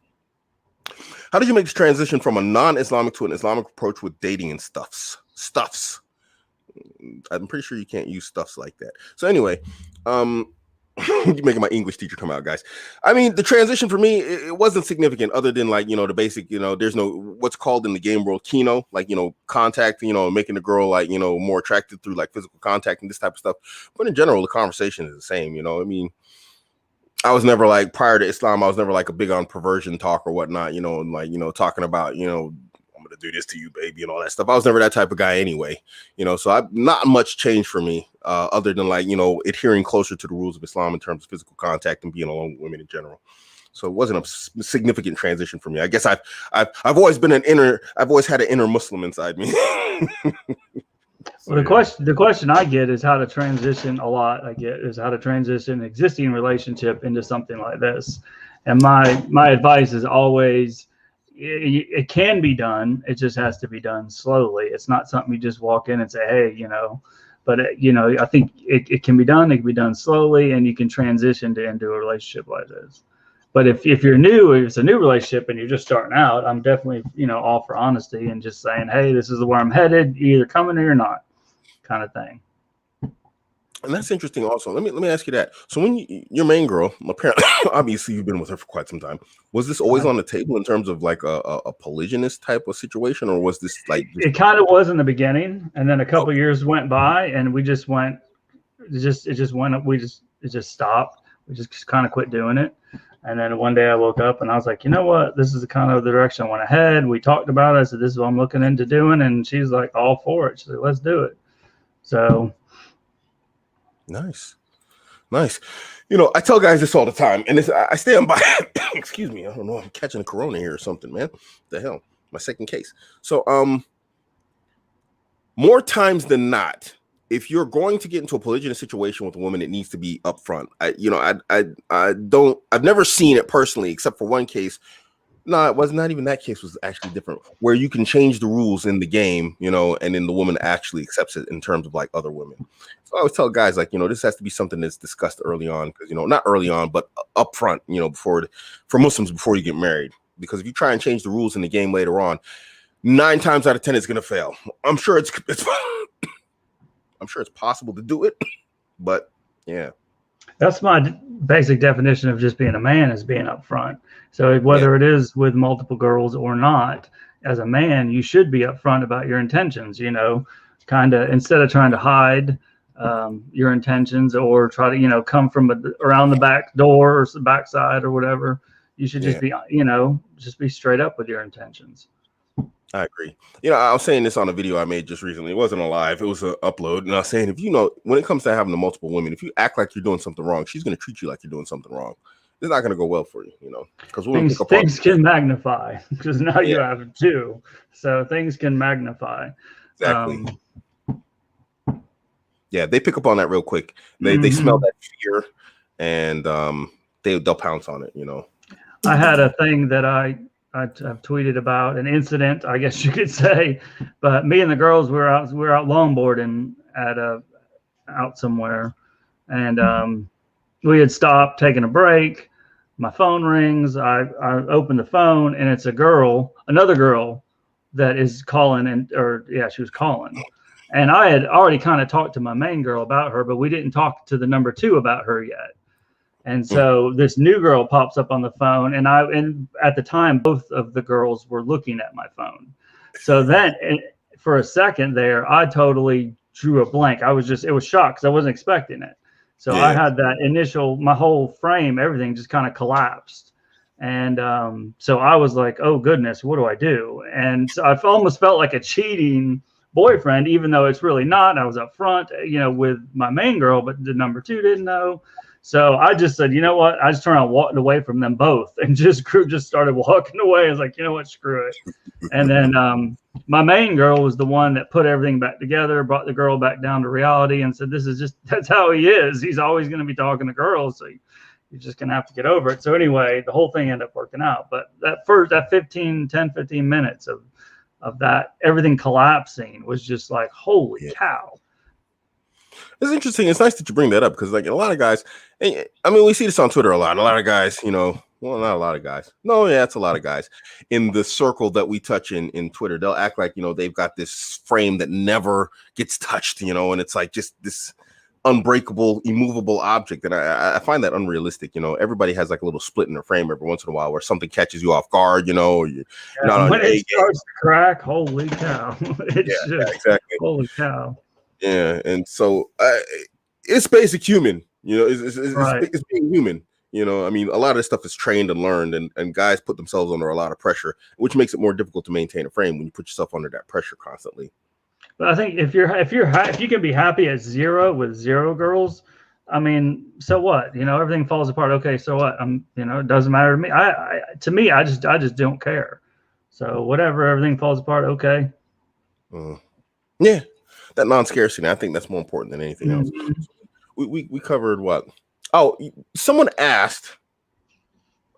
How did you make the transition from a non-Islamic to an Islamic approach with dating and stuffs? I'm pretty sure you can't use stuffs like that. So anyway, you're making my English teacher come out, guys. I mean, the transition for me, it wasn't significant other than like, the basic, there's no what's called in the game world kino, like, contact, making the girl like, more attractive through like physical contact and this type of stuff. But in general, the conversation is the same, I mean, I was never like prior to Islam, I was never like a big on perversion talk or whatnot, and like, talking about, I'm going to do this to you, baby, and all that stuff. I was never that type of guy anyway, so not much changed for me other than like, adhering closer to the rules of Islam in terms of physical contact and being alone with women in general. So it wasn't a significant transition for me. I guess I've always been I've always had an inner Muslim inside me. Well, the question I get is how to transition how to transition an existing relationship into something like this. And my advice is always, it can be done. It just has to be done slowly. It's not something you just walk in and say, hey, but I think it can be done. It can be done slowly, and you can transition into a relationship like this. But if you're new, if it's a new relationship and you're just starting out, I'm definitely, all for honesty and just saying, hey, this is where I'm headed. You're either coming or you're not, kind of thing. And that's interesting also. Let me ask you that. So when your main girl, apparently, obviously you've been with her for quite some time. Was this always on the table in terms of like a polygynous type of situation, or was this like? It kind of was in the beginning, and then a couple years went by, and we just went. It just stopped. We just kind of quit doing it. And then one day I woke up and I was like, you know what? This is kind of the direction I want to head. We talked about it. I said, this is what I'm looking into doing. And she's like, all for it. She's like, let's do it. So nice. You know, I tell guys this all the time, and I stand by it. Excuse me. I don't know. I'm catching a corona here or something, man. The hell? My second case. So, more times than not, if you're going to get into a polygynous situation with a woman, it needs to be upfront. I've never seen it personally, except for one case. No, it was not even that case. Was actually different, where you can change the rules in the game, you know, and then the woman actually accepts it in terms of like other women. So I always tell guys, like, you know, this has to be something that's discussed early on, because, you know, not early on, but upfront, you know, for Muslims before you get married. Because if you try and change the rules in the game later on, 9 times out of 10 it's going to fail. I'm sure it's I'm sure it's possible to do it, but yeah. that's my basic definition of just being a man, is being upfront. So whether it is with multiple girls or not, as a man, you should be upfront about your intentions, you know, kind of, instead of trying to hide your intentions or try to, you know, come from around the back door or the backside or whatever. You should just be, you know, just be straight up with your intentions. I agree. You know, I was saying this on a video I made just recently. It wasn't a live, it was an upload. And I was saying, if you know, when it comes to having the multiple women, if you act like you're doing something wrong, she's going to treat you like you're doing something wrong. It's not going to go well for you, you know, because things can magnify, because now you have 2. So things can magnify. Exactly. Yeah, they pick up on that real quick. They smell that fear, and they'll pounce on it, you know. I had a thing that I've tweeted about, an incident, I guess you could say. But me and the girls we were out longboarding out somewhere, and we had stopped, taking a break. My phone rings. I open the phone, and it's another girl that is calling, she was calling. And I had already kind of talked to my main girl about her, but we didn't talk to the number 2 about her yet. And so this new girl pops up on the phone, and at the time, both of the girls were looking at my phone. So then for a second there, I totally drew a blank. It was shocked because I wasn't expecting it. So I had that my whole frame, everything just kind of collapsed. And so I was like, oh goodness, what do I do? And so I almost felt like a cheating boyfriend, even though it's really not. I was up front, you know, with my main girl, but the number 2 didn't know. So I just said, you know what? I just turned around, walked away from them both, and just started walking away. I was like, you know what? Screw it. And then my main girl was the one that put everything back together, brought the girl back down to reality, and said, that's how he is. He's always going to be talking to girls. So you're just going to have to get over it. So anyway, the whole thing ended up working out. But that 15 minutes of that, everything collapsing, was just like, holy cow. It's interesting. It's nice that you bring that up, because like a lot of guys, I mean, we see this on Twitter a lot. A lot of guys, you know, well, not a lot of guys. No, yeah, it's a lot of guys in the circle that we touch in Twitter. They'll act like, you know, they've got this frame that never gets touched, you know, and it's like just this unbreakable, immovable object. And I find that unrealistic. You know, everybody has like a little split in their frame every once in a while where something catches you off guard, you know, or you're not on when it starts to crack, holy cow. Exactly. Holy cow. Yeah, and so it's basic human, you know, it's being human, you know. I mean, a lot of this stuff is trained and learned, and guys put themselves under a lot of pressure, which makes it more difficult to maintain a frame when you put yourself under that pressure constantly. But I think if you can be happy at 0 with 0 girls, I mean, so what? You know, everything falls apart. Okay, so what? You know, it doesn't matter to me. I just don't care. So whatever, everything falls apart. Okay. Yeah. That non-scarcity, I think that's more important than anything else. We covered what? Oh, someone asked.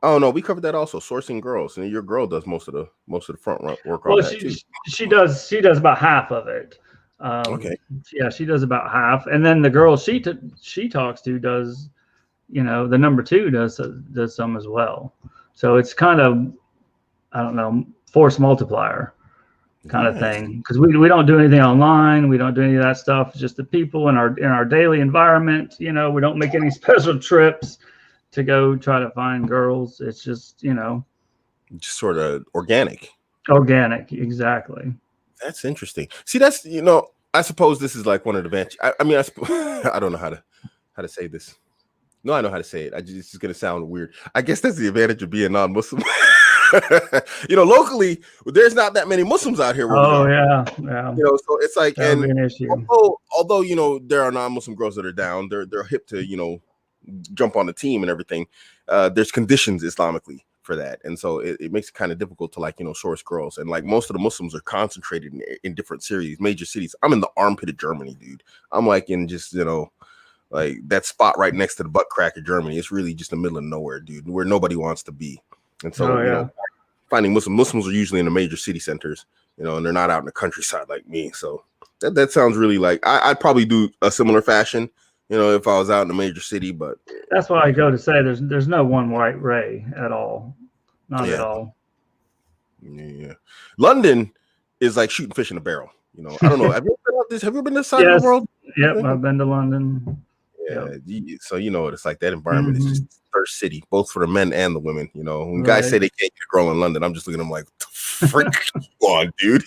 Oh no, we covered that also. Sourcing girls, and your girl does most of the front work on that too. She does about half of it. Okay. Yeah, she does about half, and then the girl she talks to does, you know, the number 2 does some as well. So it's kind of, I don't know, force multiplier kind of thing, because we don't do anything online, we don't do any of that stuff. It's just the people in our daily environment. You know, we don't make any special trips to go try to find girls. It's just, you know, just sort of organic, exactly. That's interesting. See, that's, you know, I suppose this is like one of the advantages. I mean, I don't know how to say this. No, I know how to say it. It's just gonna sound weird. I guess that's the advantage of being non-Muslim. Locally, there's not that many Muslims out here where we Oh are. yeah, yeah, So it's like, that would be and an issue. although there are non-Muslim girls that are down, they're hip to jump on the team and everything. There's conditions Islamically for that, and so it makes it kind of difficult to source girls. And like most of the Muslims are concentrated in different cities, major cities. I'm in the armpit of Germany, dude. I'm like in just like that spot right next to the butt crack of Germany. It's really just the middle of nowhere, dude, where nobody wants to be. And so finding Muslims are usually in the major city centers, and they're not out in the countryside like me. So that sounds really like I'd probably do a similar fashion, if I was out in a major city. But that's why I go to say there's no one white ray at all, not at all. Yeah. London is like shooting fish in a barrel. I don't know. Have you been out this? Have you been this side of the world? Yep, I've been to London. Yeah, so what it's like. That environment is just first city, both for the men and the women. When guys say they can't get a girl in London, I'm just looking at them like, frick on, dude.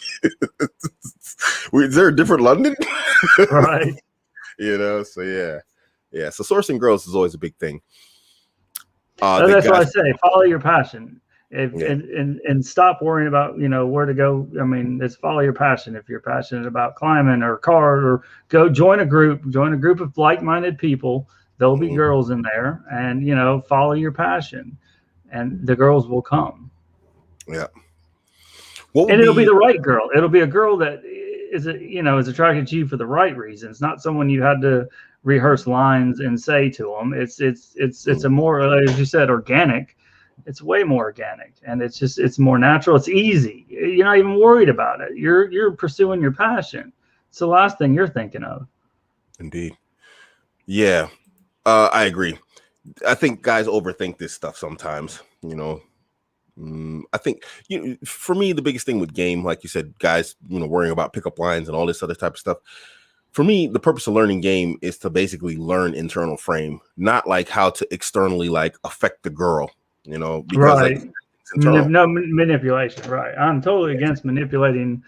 Is there a different London? Right. So yeah. So sourcing girls is always a big thing. That's why I say follow your passion. And stop worrying about where to go. I mean, it's follow your passion. If you're passionate about climbing or cars, or go join a group of like-minded people. There'll be girls in there, and follow your passion, and the girls will come. Yeah. And it'll be the right girl. It'll be a girl that is attracted to you for the right reasons, not someone you had to rehearse lines and say to them. It's a more, as you said, organic. It's way more organic, and it's more natural. It's easy. You're not even worried about it. You're pursuing your passion. It's the last thing you're thinking of. Indeed. Yeah, I agree. I think guys overthink this stuff sometimes. I think for me, the biggest thing with game, like you said, guys, worrying about pickup lines and all this other type of stuff. For me, the purpose of learning game is to basically learn internal frame, not like how to externally affect the girl. Because right. No manipulation. Right. I'm totally against manipulating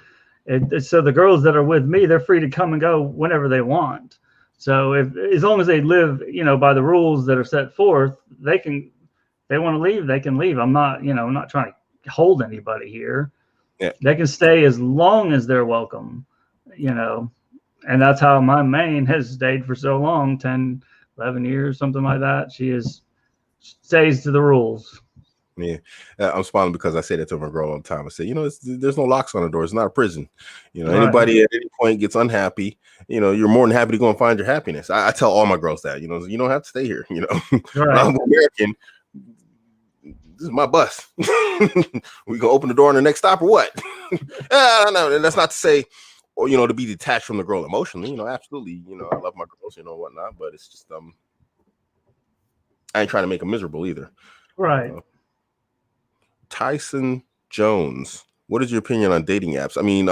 it. So the girls that are with me, they're free to come and go whenever they want. So as long as they live, by the rules that are set forth, they want to leave, they can leave. I'm not trying to hold anybody here. Yeah. They can stay as long as they're welcome, and that's how my main has stayed for so long, 10, 11 years, something like that. She stays to the rules. Yeah, I'm smiling because I say that to my girl all the time. I say, there's no locks on the door. It's not a prison. Right. Anybody at any point gets unhappy, you're more than happy to go and find your happiness. I tell all my girls that, you don't have to stay here. Right. I'm American. This is my bus. We can open the door on the next stop or what? No, and that's not to say, or to be detached from the girl emotionally. Absolutely. I love my girls, whatnot. But it's just I ain't trying to make them miserable either. Right. Tyson Jones, what is your opinion on dating apps? I mean,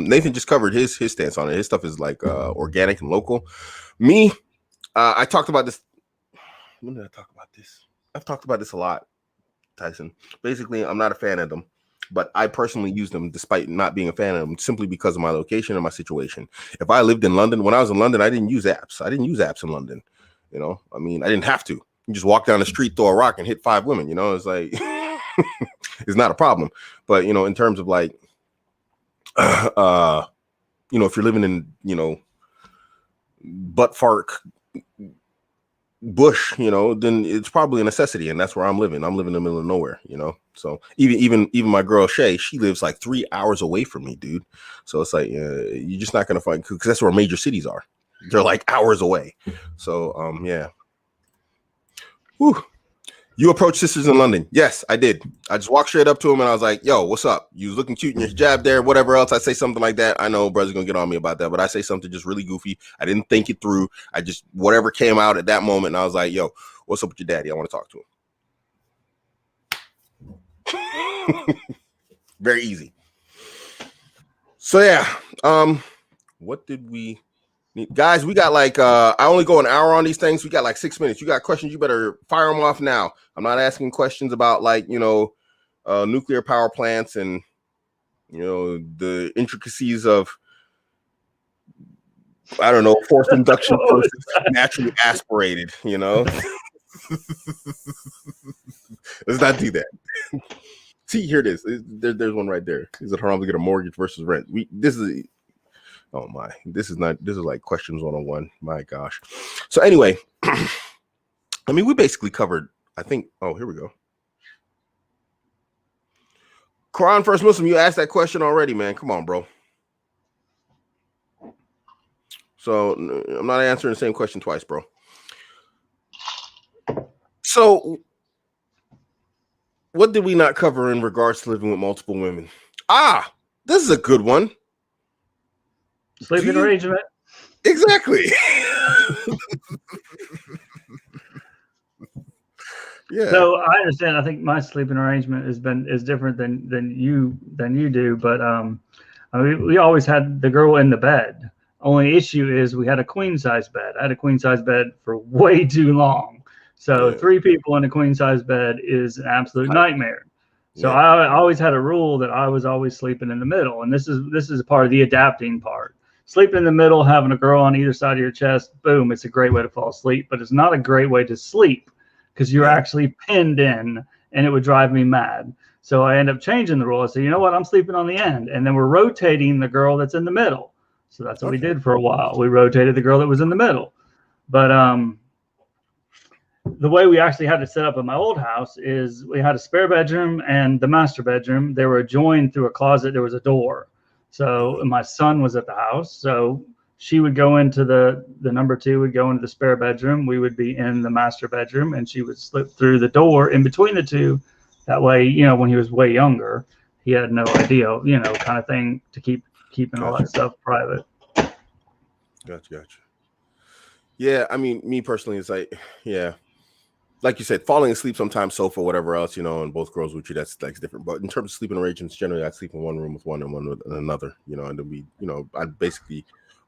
Nathan just covered his stance on it. His stuff is organic and local. Me, I talked about this. When did I talk about this? I've talked about this a lot, Tyson. Basically, I'm not a fan of them, but I personally use them despite not being a fan of them, simply because of my location and my situation. If I lived in London, when I was in London, I didn't use apps. I didn't use apps in London. I mean, I didn't have to. You just walk down the street, throw a rock, and hit 5 women. It's like it's not a problem. But in terms of if you're living in butt fart bush, then it's probably a necessity, and that's where I'm living. I'm living in the middle of nowhere, So even my girl Shay, she lives like 3 hours away from me, dude. So it's like you're just not gonna find, because that's where major cities are. They're like hours away. So yeah. Whew. You approached sisters in London. Yes, I did. I just walked straight up to him and I was like, yo, what's up? You was looking cute in your hijab there, whatever else. I say something like that. I know brother's going to get on me about that, but I say something just really goofy. I didn't think it through. I just, whatever came out at that moment. And I was like, yo, what's up with your daddy? I want to talk to him. Very easy. So yeah. What did we... Guys, we got I only go an hour on these things. We got 6 minutes. You got questions, you better fire them off now. I'm not asking questions about nuclear power plants and the intricacies of, I don't know, forced induction versus naturally aspirated. Let's not do that. See, here it is. There's one right there. Is it haram to get a mortgage versus rent? Oh my, this is like questions 101. My gosh. So anyway, I mean, we basically covered, I think, oh, here we go. Quran First Muslim, you asked that question already, man. Come on, bro. So I'm not answering the same question twice, bro. So what did we not cover in regards to living with multiple women? This is a good one. Sleeping arrangement. Exactly. Yeah. So I understand. I think my sleeping arrangement is different than you do. But I mean, we always had the girl in the bed. Only issue is we had a queen size bed. I had a queen size bed for way too long. So 3 people in a queen size bed is an absolute nightmare. So I always had a rule that I was always sleeping in the middle, and this is part of the adapting part. Sleeping in the middle, having a girl on either side of your chest, boom, it's a great way to fall asleep, but it's not a great way to sleep because you're actually pinned in, and it would drive me mad. So I end up changing the rule. I say, you know what, I'm sleeping on the end, and then we're rotating the girl that's in the middle. So that's what we did for a while. We rotated the girl that was in the middle. But the way we actually had to set up in my old house is we had a spare bedroom and the master bedroom. They were adjoined through a closet. There was a door. So my son was at the house. So she would go into the number 2 would go into the spare bedroom. We would be in the master bedroom, and she would slip through the door in between the two. That way, you know, when he was way younger, he had no idea, you know, kind of thing, to keeping all that stuff private. Gotcha. Yeah, I mean, me personally, it's like, yeah, like you said, falling asleep sometimes, sofa, whatever else, you know, and both girls with you, that's different. But in terms of sleeping arrangements, generally, I'd sleep in one room with one and one with another, you know, and then we, you know, I'd basically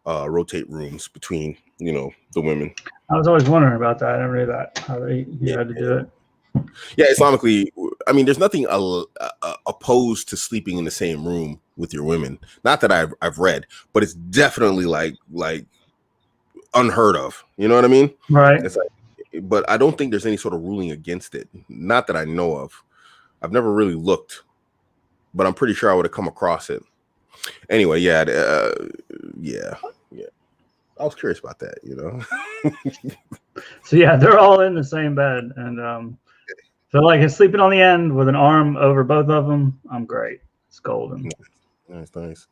rotate rooms between, you know, the women. I was always wondering about that. I never knew that, how you had to do it. Yeah, Islamically, I mean, there's nothing opposed to sleeping in the same room with your women. Not that I've read, but it's definitely like unheard of. You know what I mean? Right. It's like, but I don't think there's any sort of ruling against it. Not that I know of. I've never really looked, but I'm pretty sure I would have come across it. Anyway, yeah. I was curious about that, you know. So yeah, they're all in the same bed, and so like sleeping on the end with an arm over both of them, I'm great. It's golden. Nice.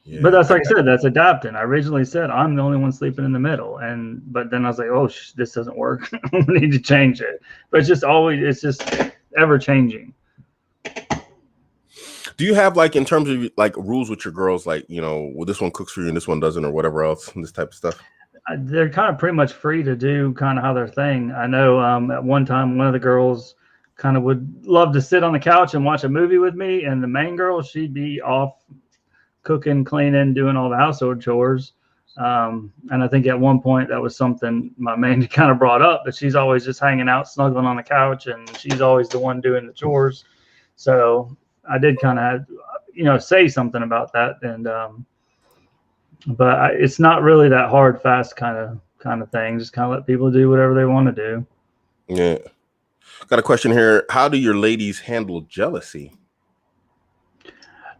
Yeah. But that's like I said, that's adapting. I originally said I'm the only one sleeping in the middle, but then I was like, oh, this doesn't work. We need to change it. But it's just ever changing. Do you have, like, in terms of like rules with your girls, like, you know, well, this one cooks for you and this one doesn't, or whatever else, this type of stuff? They're kind of pretty much free to do kind of how their thing. I know at one time one of the girls kind of would love to sit on the couch and watch a movie with me, and the main girl, she'd be off cooking, cleaning, doing all the household chores. And I think at one point that was something my main kind of brought up, that she's always just hanging out, snuggling on the couch, and she's always the one doing the chores. So I did kind of, you know, say something about that, and but it's not really that hard, fast kind of thing. Just kind of let people do whatever they want to do. Yeah. Got a question here. How do your ladies handle jealousy? I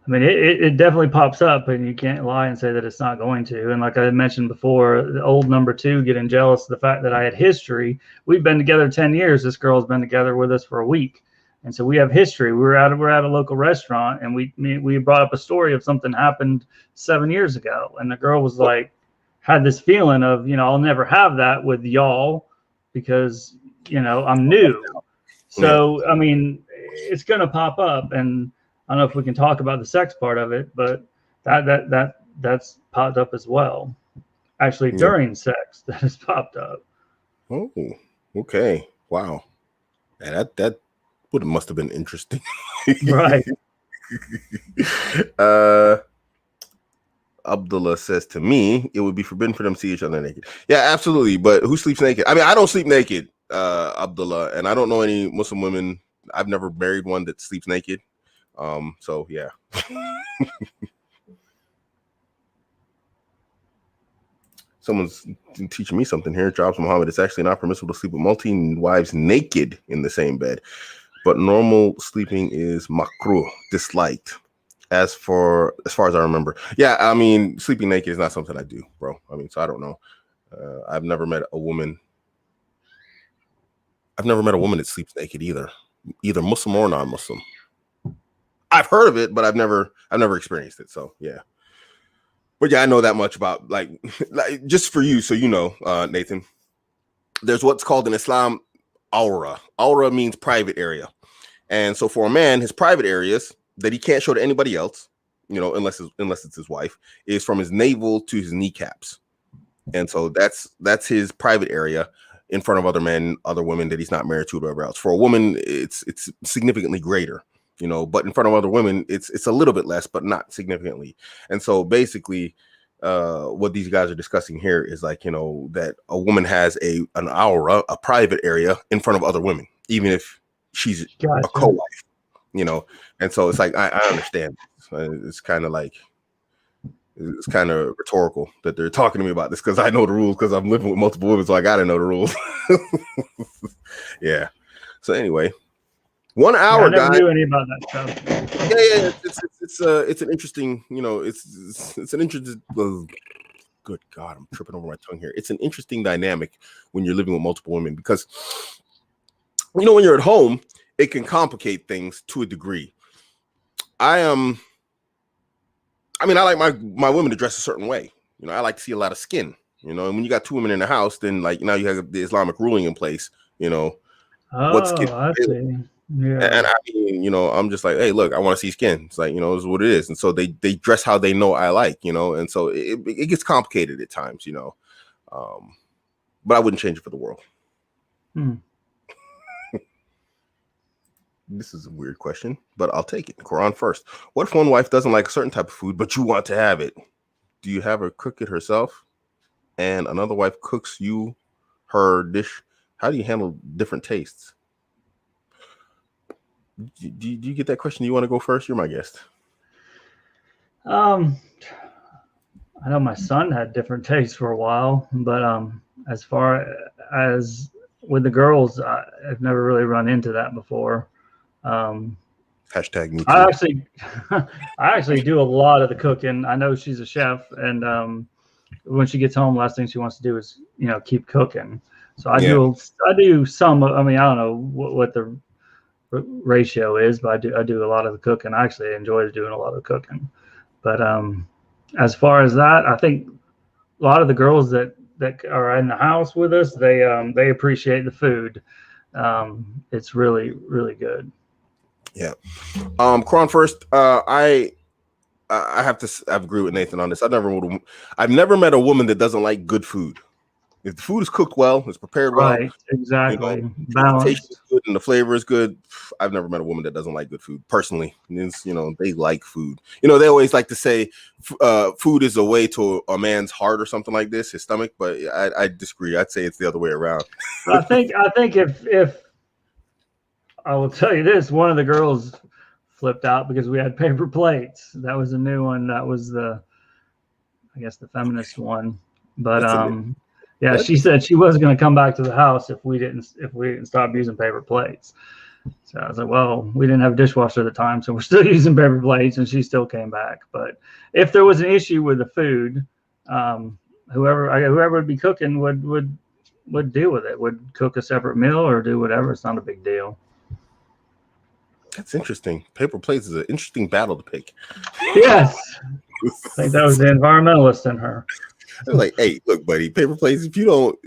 mean, it definitely pops up, and you can't lie and say that it's not going to. And like I mentioned before, the old number 2 getting jealous of the fact that I had history. We've been together 10 years. This girl's been together with us for a week. And so we have history. We're at a local restaurant, and we brought up a story of something happened 7 years ago. And the girl was like, had this feeling of, you know, I'll never have that with y'all because, you know, I'm new. So, I mean, it's going to pop up. And I don't know if we can talk about the sex part of it, but that's popped up as well. Actually, during sex, that has popped up. Oh, okay. Wow. Yeah, that must have been interesting. Right. Abdullah says, to me, it would be forbidden for them to see each other naked. Yeah, absolutely. But who sleeps naked? I mean, I don't sleep naked, Abdullah, and I don't know any Muslim women. I've never married one that sleeps naked. So yeah. Someone's teaching me something here. Jobs Muhammad. It's actually not permissible to sleep with multi-wives naked in the same bed, but normal sleeping is makruh, disliked. As far as I remember, yeah. I mean, sleeping naked is not something I do, bro. I mean, so I don't know. I've never met a woman. I've never met a woman that sleeps naked either Muslim or non-Muslim. I've heard of it, but I've never experienced it. So yeah. But yeah, I know that much about like just for you, so you know, Nathan. There's what's called in Islam aura. Aura means private area, and so for a man, his private areas that he can't show to anybody else, you know, unless it's his wife, is from his navel to his kneecaps, and so that's his private area in front of other men, other women that he's not married to, or whatever else. For a woman, it's significantly greater. You know, but in front of other women, it's a little bit less, but not significantly. And so basically, what these guys are discussing here is like, you know, that a woman has an aura, a private area in front of other women, even if she's a co-wife, you know. And so it's like, I understand. It's kind of like, it's kind of rhetorical that they're talking to me about this because I know the rules because I'm living with multiple women, so I got to know the rules. Yeah. So anyway. 1 hour, I never guys. knew any about that stuff. Yeah. It's an interesting, you know, it's an interesting. Good God, I'm tripping over my tongue here. It's an interesting dynamic when you're living with multiple women because, you know, when you're at home, it can complicate things to a degree. I like my women to dress a certain way. You know, I like to see a lot of skin. You know, and when you got two women in the house, then like now you have the Islamic ruling in place. You know, what's skin? I see. Yeah. And I mean, you know, I'm just like, hey, look, I want to see skin. It's like, you know, it's what it is. And so they dress how they know I like, you know, and so it gets complicated at times, you know. But I wouldn't change it for the world. This is a weird question, but I'll take it. Quran first. What if one wife doesn't like a certain type of food, but you want to have it? Do you have her cook it herself and another wife cooks you her dish? How do you handle different tastes? Do you get that question? Do you want to go first? You're my guest. I know my son had different tastes for a while, but as far as with the girls, I've never really run into that before. Hashtag me too. I actually do a lot of the cooking. I know she's a chef, and when she gets home, last thing she wants to do is, you know, keep cooking. So I do some. I mean, I don't know what the ratio is, but I do a lot of the cooking. I actually enjoy doing a lot of the cooking. But as far as that, I think a lot of the girls that are in the house with us, they appreciate the food. It's really, really good. Yeah. Quran first. I have to agree with Nathan on this. I've never met a woman that doesn't like good food. If the food is cooked well, it's prepared well, right? Exactly, you know, balanced. the taste is good and the flavor is good. I've never met a woman that doesn't like good food. Personally, it's, you know, they like food. You know, they always like to say food is a way to a man's heart or something like this, his stomach. But I disagree. I'd say it's the other way around. I think if I will tell you this, one of the girls flipped out because we had paper plates. That was a new one. That was I guess the feminist one. But yeah, she said she wasn't going to come back to the house if we didn't stop using paper plates. So I was like, well, we didn't have a dishwasher at the time, so we're still using paper plates, and she still came back. But if there was an issue with the food, whoever would be cooking would deal with it, would cook a separate meal or do whatever. It's not a big deal. That's interesting. Paper plates is an interesting battle to pick. Yes. I think that was the environmentalist in her. I was like, hey, look, buddy, paper plates, if you don't...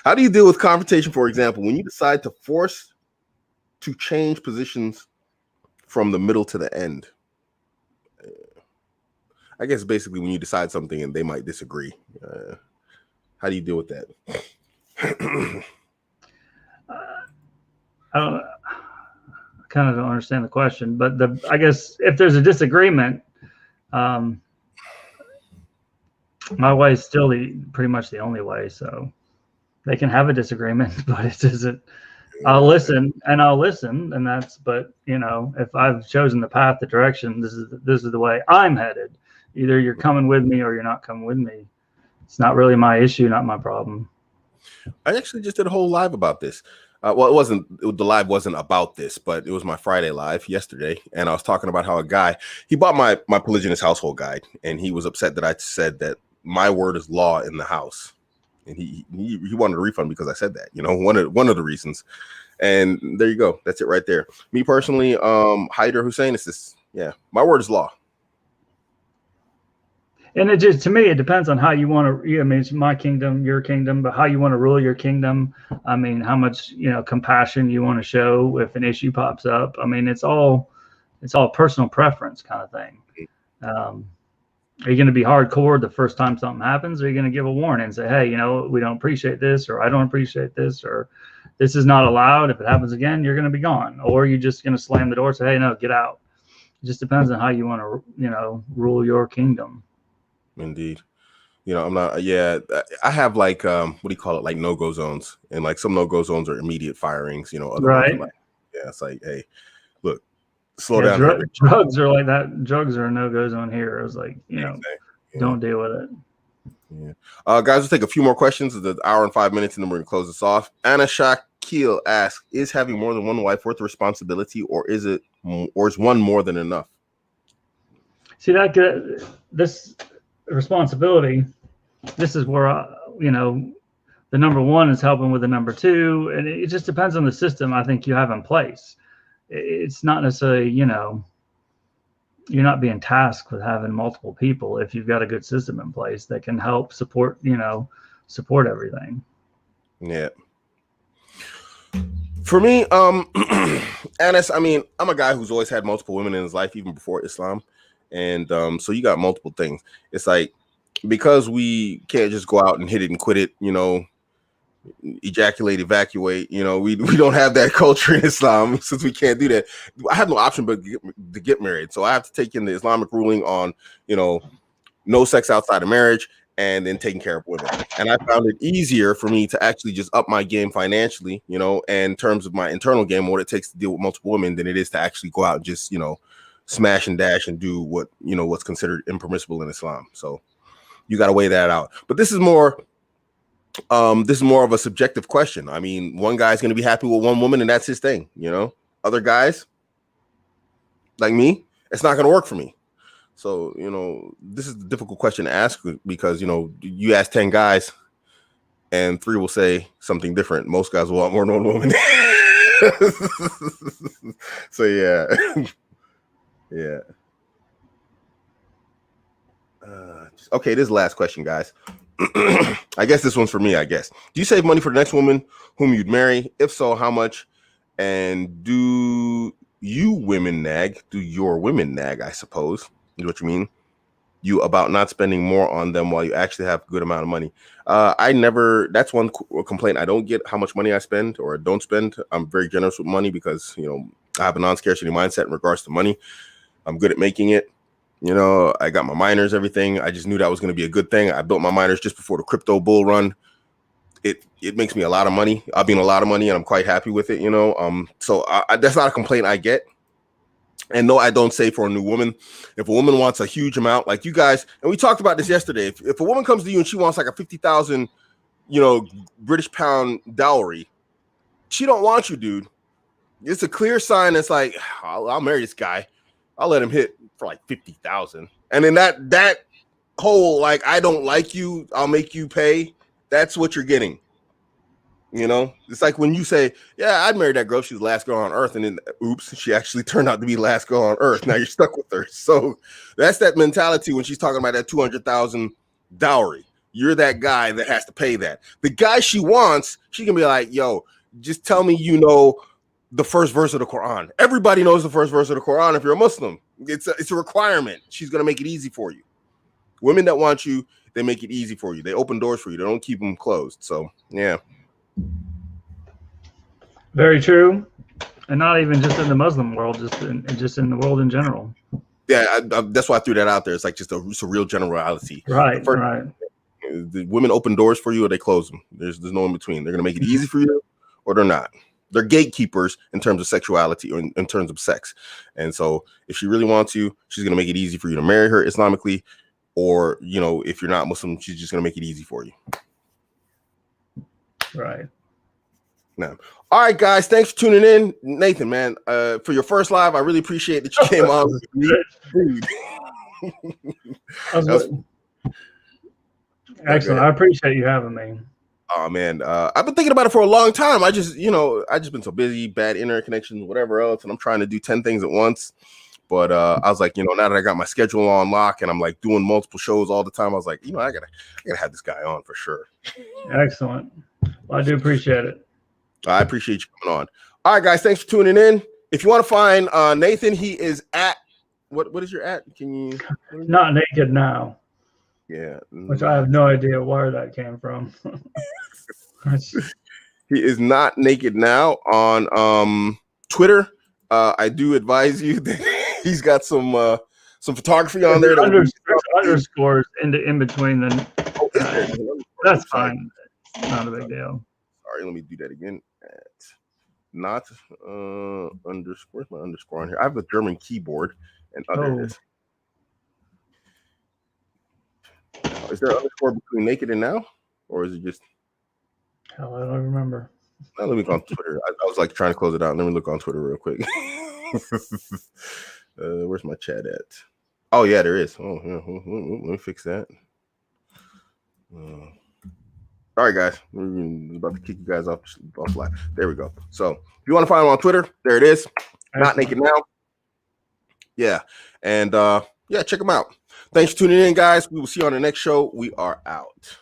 How do you deal with confrontation, for example, when you decide to force to change positions from the middle to the end? I guess basically when you decide something and they might disagree. How do you deal with that? I don't. I kind of don't understand the question, but I guess if there's a disagreement, my way is still pretty much the only way. So they can have a disagreement, but it isn't. I'll listen, and that's. But you know, if I've chosen the path, the direction, this is the way I'm headed. Either you're coming with me or you're not coming with me. It's not really my issue, not my problem. I actually just did a whole live about this. Well, the live wasn't about this, but it was my Friday live yesterday. And I was talking about how a guy, he bought my polygynous household guide, and he was upset that I said that my word is law in the house. And he wanted a refund because I said that, one of the reasons. And there you go. That's it right there. Me personally, Haider Hussein, is this, my word is law. And it just, to me, it depends on how you want to, I mean, it's my kingdom, your kingdom, but how you want to rule your kingdom. I mean, how much, compassion you want to show if an issue pops up. I mean, it's all personal preference kind of thing. Are you going to be hardcore the first time something happens? Or are you going to give a warning and say, hey, we don't appreciate this, or I don't appreciate this, or this is not allowed. If it happens again, you're going to be gone. Or you're just going to slam the door and say, hey, no, get out. It just depends on how you want to, rule your kingdom. Indeed. I'm not, I have like, what do you call it? Like no-go zones, and like some no-go zones are immediate firings, other right. Like, it's like, hey, look, slow down. Drugs are like that. Drugs are a no-go zone here. It was like, don't deal with it. Yeah. Guys, we'll take a few more questions. It's an hour and 5 minutes, and then we're going to close this off. Anna Shakil asks, is having more than one wife worth the responsibility, or is one more than enough? See, this responsibility, this is where the number one is helping with the number two, and it just depends on the system I think you have in place. It's not necessarily you're not being tasked with having multiple people if you've got a good system in place that can help support everything. Yeah. For me, Anis, I mean, I'm a guy who's always had multiple women in his life, even before Islam. And so you got multiple things. It's like, because we can't just go out and hit it and quit it, ejaculate, evacuate, we don't have that culture in Islam, since we can't do that. I have no option but to get married. So I have to take in the Islamic ruling on, no sex outside of marriage, and then taking care of women. And I found it easier for me to actually just up my game financially, and in terms of my internal game, what it takes to deal with multiple women, than it is to actually go out and just, smash and dash and do what, what's considered impermissible in Islam. So you got to weigh that out. But this is more of a subjective question. I mean, one guy's going to be happy with one woman, and that's his thing. Other guys like me, it's not going to work for me. So, this is a difficult question to ask, because, you ask 10 guys and 3 will say something different. Most guys will want more than one woman. So, yeah. Yeah. Okay, this is the last question, guys. I guess this one's for me, I guess. Do you save money for the next woman whom you'd marry? If so, how much? And do your women nag, I suppose, is what you mean, you about not spending more on them while you actually have a good amount of money? That's one complaint I don't get, how much money I spend or don't spend. I'm very generous with money because, I have a non-scarcity mindset in regards to money. I'm good at making it. I got my miners, everything. I just knew that was going to be a good thing. I built my miners just before the crypto bull run. It makes me a lot of money. I've been a lot of money, and I'm quite happy with it, So that's not a complaint I get. And no, I don't save for a new woman. If a woman wants a huge amount, like you guys, and we talked about this yesterday, if a woman comes to you and she wants like a 50,000, British pound dowry, she don't want you, dude. It's a clear sign. That's like, I'll marry this guy. I'll let him hit for like 50,000. And then that whole, like, I don't like you, I'll make you pay. That's what you're getting. It's like when you say, yeah, I'd marry that girl. She was the last girl on earth. And then, oops, she actually turned out to be the last girl on earth. Now you're stuck with her. So that's that mentality when she's talking about that 200,000 dowry. You're that guy that has to pay that. The guy she wants, she can be like, yo, just tell me the first verse of the Quran. Everybody knows the first verse of the Quran if you're a Muslim. It's a requirement. She's going to make it easy for you. Women that want you, they make it easy for you. They open doors for you. They don't keep them closed. So, yeah. Very true. And not even just in the Muslim world, just in the world in general. Yeah, that's why I threw that out there. It's like just a real generality. Right, right. The women open doors for you or they close them. There's no in between. They're going to make it easy for you or they're not. they're gatekeepers in terms of sexuality or in terms of sex. And so if she really wants you, she's going to make it easy for you to marry her Islamically, or, you know, if you're not Muslim, she's just going to make it easy for you. Right. Now, all right, guys, thanks for tuning in. Nathan, man, for your first live, I really appreciate that you came on with me. Dude. Excellent. I appreciate you having me. Oh man, I've been thinking about it for a long time. I just been so busy, bad internet connection, whatever else, and I'm trying to do 10 things at once. But I was like, now that I got my schedule on lock and I'm like doing multiple shows all the time, I was like, I gotta have this guy on for sure. Excellent. Well, I do appreciate it. I appreciate you coming on. All right, guys, thanks for tuning in. If you want to find Nathan, he is at what is your at? Can you Not naked now? Yeah, which I have no idea where that came from. He is not naked now on Twitter. I do advise you that he's got some photography on there. There's underscores in between. Then that's fine. It's not a big deal. Sorry, let me do that again. Not underscore. My underscore on here. I have a German keyboard, and there it is. Is there an underscore between naked and now, or is it just? Hell, I don't remember. Let me go on Twitter. I was like trying to close it out. Let me look on Twitter real quick. Where's my chat at? Oh yeah, there is. Oh yeah, let me fix that. All right, guys, we're about to kick you guys off live. There we go. So if you want to find him on Twitter, there it is. Not naked now. Yeah, and check him out. Thanks for tuning in, guys. We will see you on the next show. We are out.